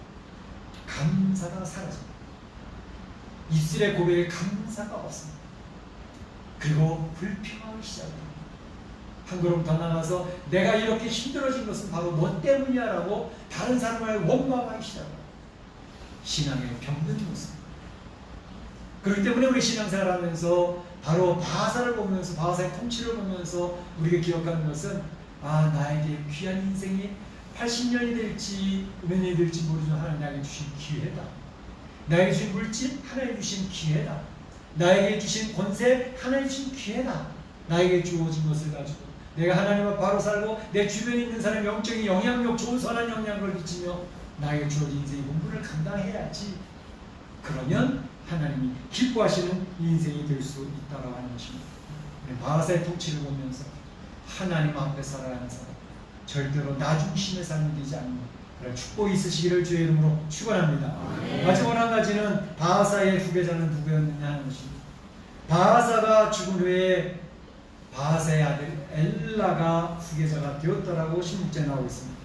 감사가 사라집니다. 입술의 고백에 감사가 없습니다. 그리고 불평하기 시작합니다. 한 걸음 더 나가서 내가 이렇게 힘들어진 것은 바로 너 때문이야 라고 다른 사람을 원망하기 시작합니다. 신앙의 병든 모습. 그렇기 때문에 우리 신앙생활 하면서 바로 바하사를 보면서, 바하사의 통치를 보면서 우리가 기억하는 것은 아, 나에게 귀한 인생이 80년이 될지 몇 년이 될지 모르지만 하나님 나에게 주신 기회다. 나에게 주신 물질 하나님 주신 기회다. 나에게 주신 권세 하나님 주신 기회다. 나에게 주어진 것을 가지고 내가 하나님과 바로 살고 내 주변에 있는 사람 영적인 영향력, 좋은 선한 영향을 미치며 나에게 주어진 인생의 본분을 감당해야지. 그러면 하나님이 기뻐하시는 인생이 될 수 있다고 하는 것입니다. 바하사의 통치를 보면서 하나님 앞에 살아가는 사람, 절대로 나 중심의 삶이 되지 않는 그런 축복이 있으시기를 주의 이름으로 축원합니다. 마지막 한 가지는 바하사의 후계자는 누구였느냐 하는 것입니다. 바하사가 죽은 후에 바하사의 아들 엘라가 후계자가 되었다라고 16절에 나오고 있습니다.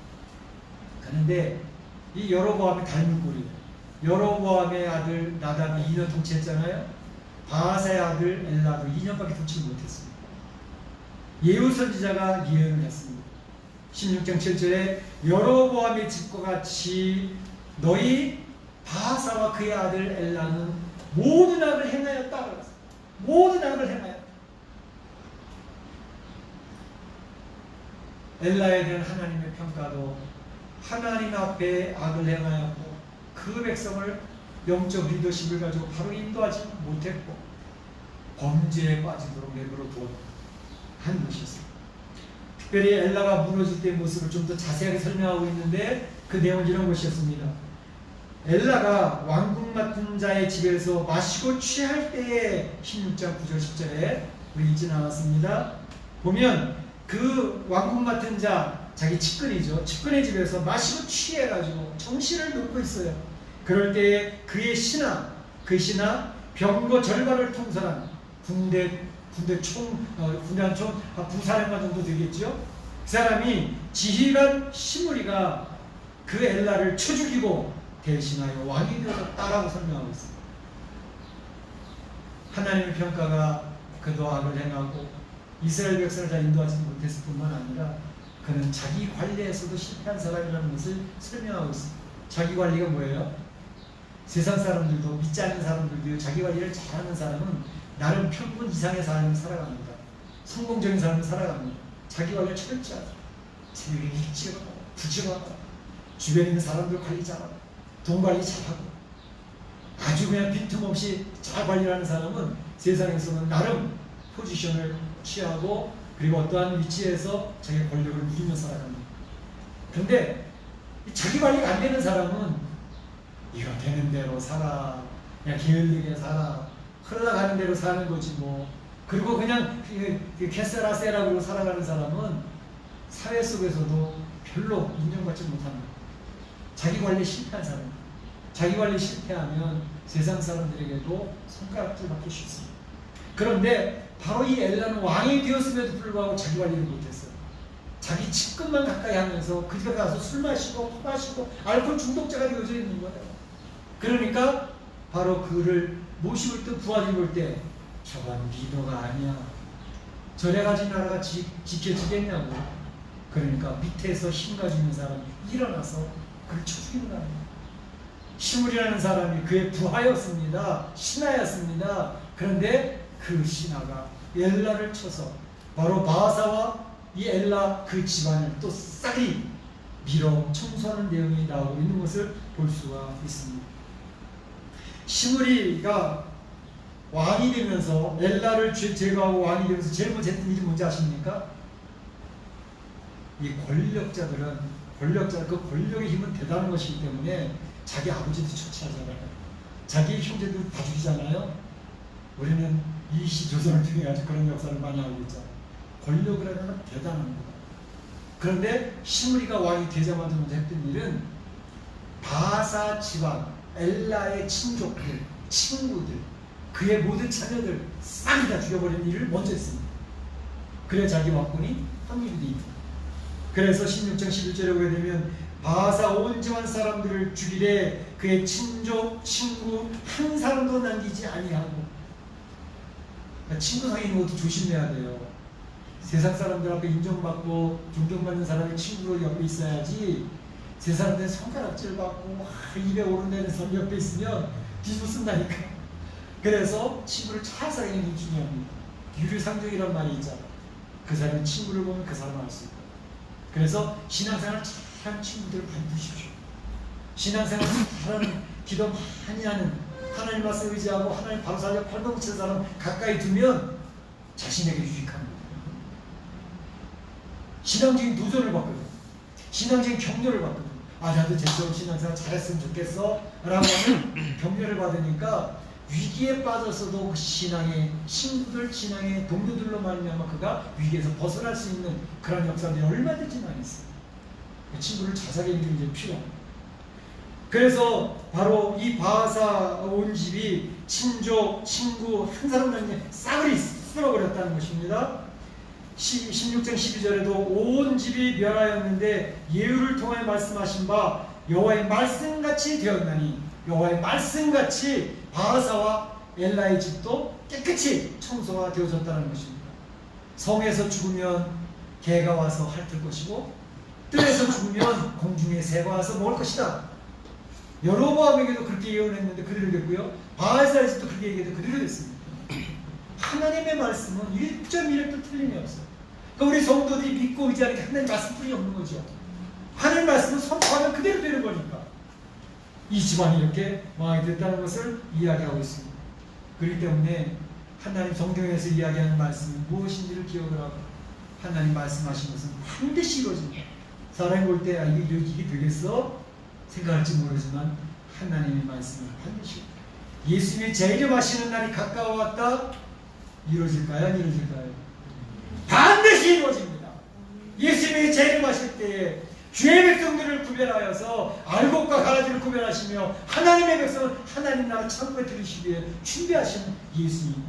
그런데 이 여로보암이 닮은 꼴이에요. 여로보암의 아들 나답이 2년 통치했잖아요. 바하사의 아들 엘라도 2년밖에 통치 못했습니다. 예후 선지자가 예언을 했습니다. 16장 7절에 여로보암의 집과 같이 너희 바하사와 그의 아들 엘라는 모든 악을 행하였다. 모든 악을 행하였다. 엘라에 대한 하나님의 평가도 하나님 앞에 악을 행하였고 그 백성을 영적 리더십을 가지고 바로 인도하지 못했고 범죄에 빠지도록 내버려 두었한 것이었습니다. 특별히 엘라가 무너질 때의 모습을 좀 더 자세하게 설명하고 있는데 그 내용은 이런 것이었습니다. 엘라가 왕궁 맡은 자의 집에서 마시고 취할 때에 16장 9절 10절에 우리 읽진 않았습니다. 보면 그 왕궁 맡은 자, 자기 측근이죠. 측근의 집에서 마시고 취해가지고 정신을 놓고 있어요. 그럴 때에 그의 신하, 그 신하 병거 절반을 통솔한 군대 한 총 부사령관 정도 되겠죠. 그 사람이 지휘관 시므리가 그 엘라를 쳐 죽이고 대신하여 왕이 되었다라고 설명하고 있습니다. 하나님의 평가가 그도 악을 행하고 이스라엘 백성을 잘 인도하지 못했을 뿐만 아니라 그는 자기 관리에서도 실패한 사람이라는 것을 설명하고 있습니다. 자기 관리가 뭐예요? 세상 사람들도 믿지 않는 사람들도 자기 관리를 잘하는 사람은 나름 평균 이상의 삶을 살아갑니다. 성공적인 삶을 살아갑니다. 자기 관리를 철저하죠. 새벽에 일찍 하고 부지런하고 주변에 있는 사람들 관리 잘하고 돈 관리 잘하고 아주 그냥 빈틈없이 잘 관리하는 사람은 세상에서는 나름 포지션을 취하고 그리고 어떠한 위치에서 자기 권력을 누리며 살아갑니다. 그런데 자기 관리가 안 되는 사람은 이거 되는 대로 살아, 그냥 게을리게 살아, 흘러가는 대로 사는 거지 뭐. 그리고 그냥 캐세라세라고 살아가는 사람은 사회 속에서도 별로 인정받지 못합니다. 자기 관리 실패한 사람, 자기 관리 실패하면 세상 사람들에게도 손가락질 받기 쉽습니다. 그런데 바로 이 엘라는 왕이 되었음에도 불구하고 자기 관리를 못했어요. 자기 측근만 가까이 하면서 그 집에 가서 술 마시고 코 마시고 알코올 중독자가 되어져 있는 거예요. 그러니까 바로 그를 모시고 있던 부하들이 볼 때 저건 리더가 아니야. 저래 가지고 나라가 지켜지겠냐고. 그러니까 밑에서 힘 가지고 있는 사람이 일어나서 그를 쳐 죽이는 거 아니에요. 시므리라는 사람이 그의 부하였습니다. 신하였습니다. 그런데 그 신하가 엘라를 쳐서 바로 바하사와 이 엘라 그 집안을 또 싹이 밀어 청소하는 내용이 나오고 있는 것을 볼 수가 있습니다. 시므리가 왕이 되면서 엘라를 제거하고 왕이 되면서 제일 먼저 했던 일이 뭔지 아십니까? 이 권력자들은 그 권력의 힘은 대단한 것이기 때문에 자기 아버지도 처치하잖아요. 자기 형제들 다 죽이잖아요. 우리는 이 조선을 통해 가지고 그런 역사를 많이 알고 있잖아요. 권력이라는 건 대단한 겁니다. 그런데 시므리가 왕이 되자마자 먼저 했던 일은 바하사 집안, 엘라의 친족들, 친구들, 그의 모든 자녀들 싹 다 죽여버리는 일을 먼저 했습니다. 그래 자기 왕권이 확립이 됩니다. 그래서 16장 11절에 보게 되면 바하사 온 집안 사람들을 죽이되 그의 친족, 친구 한 사람도 남기지 아니하고. 그러니까 친구 사이에 있는 것도 조심해야 돼요. 세상 사람들 앞에 인정받고 존경받는 사람의 친구로 옆에 있어야지 세상들 손가락질 받고 입에 오른다는 사람 옆에 있으면 뒤집어 쓴다니까. 그래서 친구를 잘 사귀는 게 중요합니다. 유류상종이란 말이 있잖아. 그 사람의 친구를 보면 그 사람을 알 수 있다. 그래서 신앙생활 잘하는 친구들을 만드십시오. 신앙생활 잘하는, 기도 많이 하는, 하나님 말씀 의지하고 하나님 바로 살려 팔동치는 사람 가까이 두면 자신에게 유익합니다. 신앙적인 도전을 받거든. 신앙적인 격려를 받거든. 아, 나도 제처럼 신앙생활 잘했으면 좋겠어 라고 하는 격려를 받으니까 위기에 빠졌어도 그 신앙의 친구들, 신앙의 동료들로 말미암아 그가 위기에서 벗어날 수 있는 그런 역사들이 얼마든지 많이 있어요. 그 친구를 자세하게 읽는 게 필요합니다. 그래서 바로 이 바하사 온 집이 친족, 친구 한 사람도 싸그리 쓸어버렸다는 것입니다. 16장 12절에도 온 집이 멸하였는데 예후를 통하여 말씀하신 바 여호와의 말씀같이 되었나니, 여호와의 말씀같이 바하사와 엘라의 집도 깨끗이 청소가 되어졌다는 것입니다. 성에서 죽으면 개가 와서 핥을 것이고 뜰에서 죽으면 공중에 새가 와서 먹을 것이다. 여로보암에게도 그렇게 예언했는데 그대로 됐고요. 바하사의 집도 그렇게 얘기해도 그대로 됐습니다. 하나님의 말씀은 1.1도 틀림이 없어요. 그러니까 우리 성도들이 믿고 의지하는 게 하나님 말씀뿐이 없는 거죠. 하나님 말씀은 선포하면 그대로 되는 거니까. 이 집안이 이렇게 왕이 됐다는 것을 이야기하고 있습니다. 그렇기 때문에 하나님 성경에서 이야기하는 말씀은 무엇인지를 기억을 하고 하나님 말씀하신 것은 반드시 이루어집니다. 사람이 볼 때 이게 되겠어? 생각할지 모르지만 하나님의 말씀은 반드시 예수님이 재림하시는 날이 가까워왔다. 이루어질까요? 안 이루어질까요? 반드시 이루어집니다. 예수님이 재림하실 때에 주의 백성들을 구별하여서 알곡과 가라지를 구별하시며 하나님의 백성을 하나님 나라 천국에 들이시기 위해 준비하시는 예수님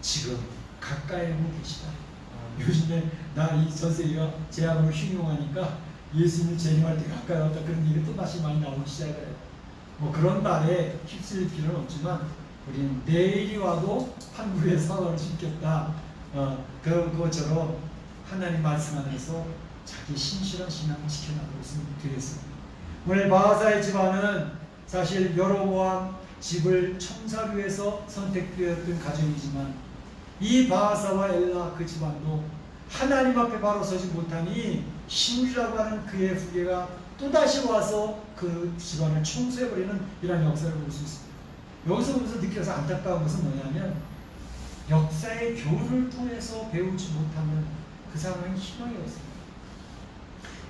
지금 가까이 오고 계시다. 요즘에 나 이 전세기가 제약으로 흉용하니까 예수님 재림할 때 가까이 왔다 그런 얘기 또 다시 많이 나오기 시작해요. 뭐 그런 말에 휩쓸릴 필요는 없지만 우리는 내일이 와도 한국의 사과를 심겠다. 그것처럼 하나님 말씀 안에서 자기 신실한 신앙을 지켜나가고 있으면 되겠습니다. 오늘 바하사의 집안은 사실 여로보암 집을 청사를 위해서 선택되었던 가정이지만 이 바하사와 엘라 그 집안도 하나님 앞에 바로 서지 못하니 시므리라고 하는 그의 후계가 또다시 와서 그 집안을 청소해버리는 이런 역사를 볼 수 있습니다. 여기서 보면서 느껴서 안타까운 것은 뭐냐면 역사의 교훈을 통해서 배우지 못하면 그 사람은 희망이 없습니다.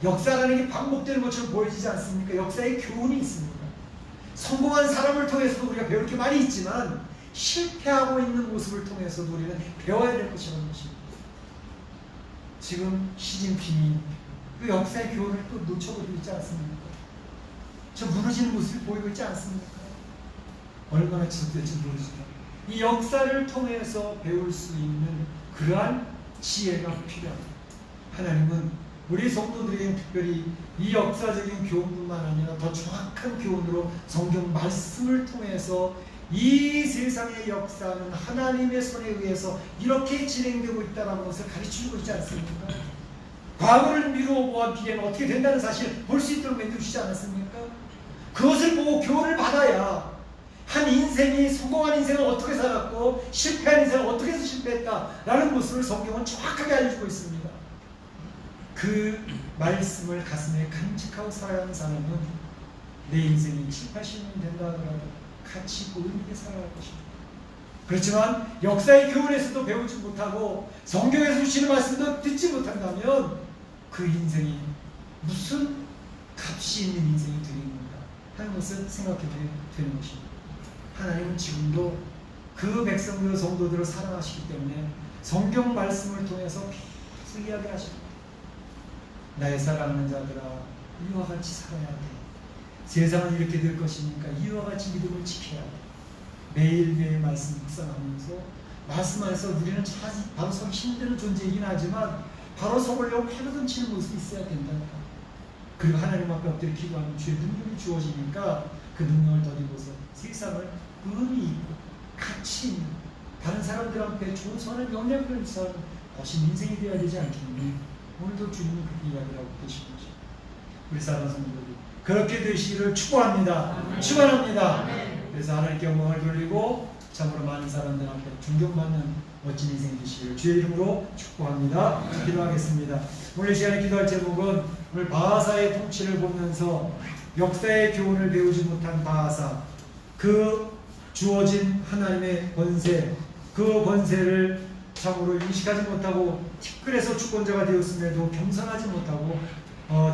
역사라는 게 반복되는 것처럼 보여지지 않습니까? 역사의 교훈이 있습니다. 성공한 사람을 통해서도 우리가 배울 게 많이 있지만 실패하고 있는 모습을 통해서도 우리는 배워야 될 것이라는 것입니다. 지금 시진핑이 그 역사의 교훈을 또 놓쳐버리고 있지 않습니까? 저 무너지는 모습을 보이고 있지 않습니까? 얼마나 지속될지 모르지만 이 역사를 통해서 배울 수 있는 그러한 지혜가 필요합니다. 하나님은 우리 성도들에게 특별히 이 역사적인 교훈뿐만 아니라 더 정확한 교훈으로 성경 말씀을 통해서 이 세상의 역사는 하나님의 손에 의해서 이렇게 진행되고 있다는 것을 가르치고 있지 않습니까? 과거를 미루어 보아 비례는 어떻게 된다는 사실을 볼 수 있도록 만들어주지 않았습니까? 그것을 보고 교훈을 받아야 한 인생이 성공한 인생을 어떻게 살았고 실패한 인생을 어떻게 해서 실패했다라는 모습을 성경은 정확하게 알려주고 있습니다. 그 말씀을 가슴에 간직하고 살아가는 사람은 내 인생이 7, 80년 된다 하더라도 가치 있고 의미 있게 살아갈 것입니다. 그렇지만 역사의 교훈에서도 배우지 못하고 성경에서 주시는 말씀도 듣지 못한다면 그 인생이 무슨 값이 있는 인생이 되겠는가 하는 것을 생각해야 되는 것입니다. 하나님은 지금도 그 백성들 성도들을 사랑하시기 때문에 성경 말씀을 통해서 계속 이야기하십니다. 나의 사랑하는 자들아 이와 같이 살아야 돼. 세상은 이렇게 될 것이니까 이와 같이 믿음을 지켜야 돼. 매일매일 말씀 묵상하면서 말씀 안에서 우리는 바로 서기 힘든 존재이긴 하지만 바로 서보려고 팔로던 치는 모습이 있어야 된다. 그리고 하나님 앞에 엎드려 기도하면 주의 능력이 주어지니까 그 능력을 덧입어서 세상을 의미 있고 가치 있는 다른 사람들한테 좋은 선한 영향력을 미치는 멋진 인생이 되어야 되지 않겠니? 오늘도 주님은 그렇게 이야기를 하고 계신 거죠. 우리 사랑하는 성도들 그렇게 되시기를 축원합니다. 축원합니다. 그래서 하나님께 영광을 돌리고 참으로 많은 사람들 앞에 존경받는 멋진 인생 되시기를 주의 이름으로 축복합니다. 기도하겠습니다. 오늘 시간에 기도할 제목은 오늘 바하사의 통치를 보면서 역사의 교훈을 배우지 못한 바하사, 그 주어진 하나님의 권세, 그 권세를 참으로 인식하지 못하고 티끌에서 주권자가 되었음에도 겸손하지 못하고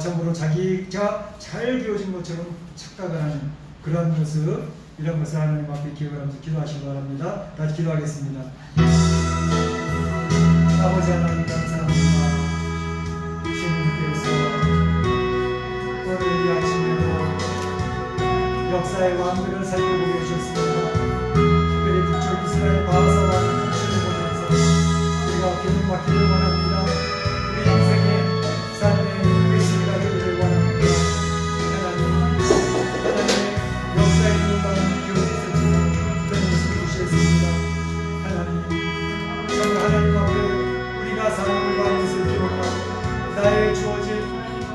참으로 자기가 잘 되어진 것처럼 착각을 하는 그런 모습, 이런 것을 하나님 앞에 기억을 하면서 기도하시기 바랍니다. 다시 기도하겠습니다. 아버지 하나님 감사합니다. 주님께서 오늘 이 아침에도 역사의 왕들을 살펴보게 해주셨습니다. 특별히 북쪽 이스라엘 바하사 왕의 통치를 보면서 우리가 교훈받기를 원합니다. 우리 인생의 삶의 메시지가 되기를 원합니다. 하나님의 역사에 있는 교훈이 있을지는 그런 모습을 주셨습니다. 하나님 앞에 우리가 사랑을 받는 것을 기억하고 나의 주어진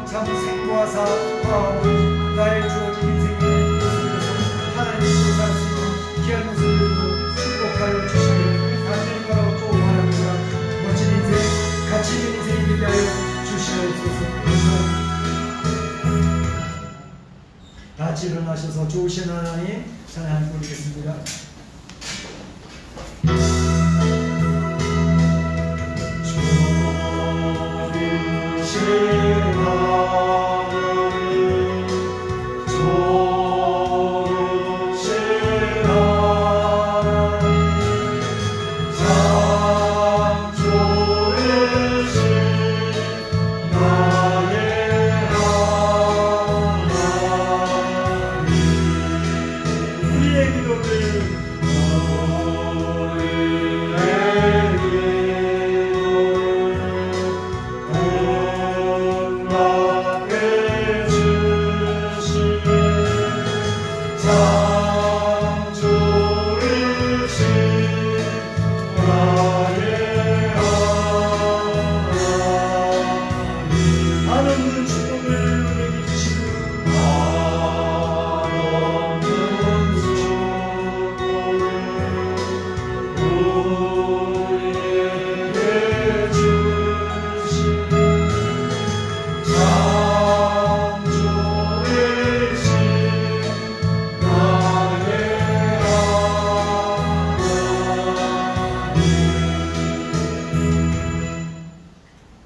참 생과 사하고 나의 주어진 인생의 모습에서 하나님으로 살 수 있는 귀한 모습들도 축복하여 주시길 간절히 바라고 원합니다. 멋진 인생, 가치 있는 인생이 되게 하여 주시옵소서. 다 같이 일어나셔서 좋으신 하나님 찬양 부르겠습니다.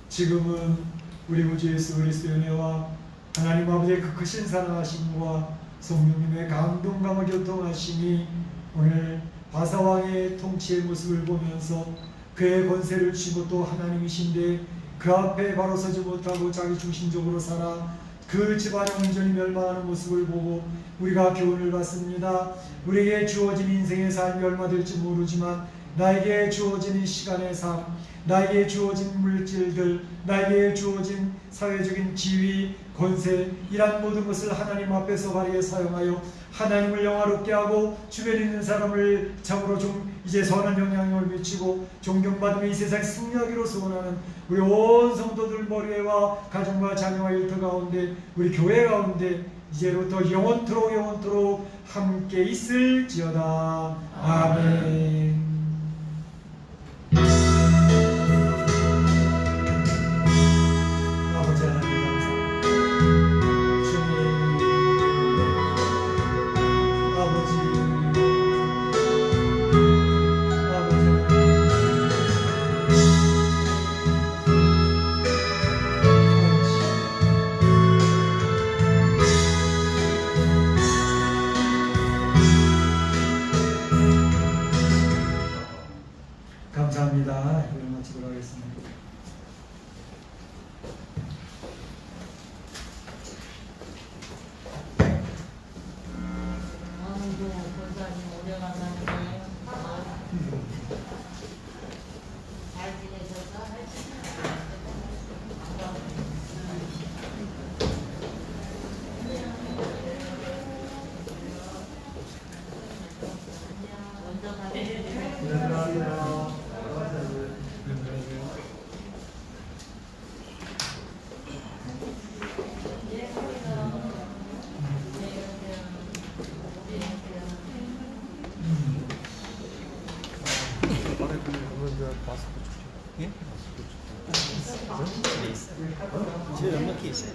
지금은 우리 구주 예수 그리스도의 은혜와 하나님 아버지의 그 크신 사랑하심과 성령님의 감동감화 교통하심이 오늘 바사왕의 통치의 모습을 보면서 그의 권세를 쥐고 또 하나님이신데 그 앞에 바로 서지 못하고 자기 중심적으로 살아 그 집안의 온전히 멸망하는 모습을 보고 우리가 교훈을 받습니다. 우리에게 주어진 인생의 삶이 얼마 될지 모르지만 나에게 주어진 이 시간의 삶, 나에게 주어진 물질들, 나에게 주어진 사회적인 지위, 권세, 이란 모든 것을 하나님 앞에서 발휘해 사용하여 하나님을 영화롭게 하고 주변에 있는 사람을 참으로 좀 이제 선한 영향력을 미치고 존경받으며 이 세상 승리하기로 소원하는 우리 온 성도들 머리와 가정과 자녀와 일터 가운데 우리 교회 가운데 이제부터 영원토록 함께 있을지어다. 아멘. 아버지 하나님 감사합니다. 주님 아버지 감사합니다. 이걸 마치도록 하겠습니다. 아이고, 권사님 오래 만났네. 잘 지내셨어? 먼저 가세요. 예? 집에 넉넉히 있어요.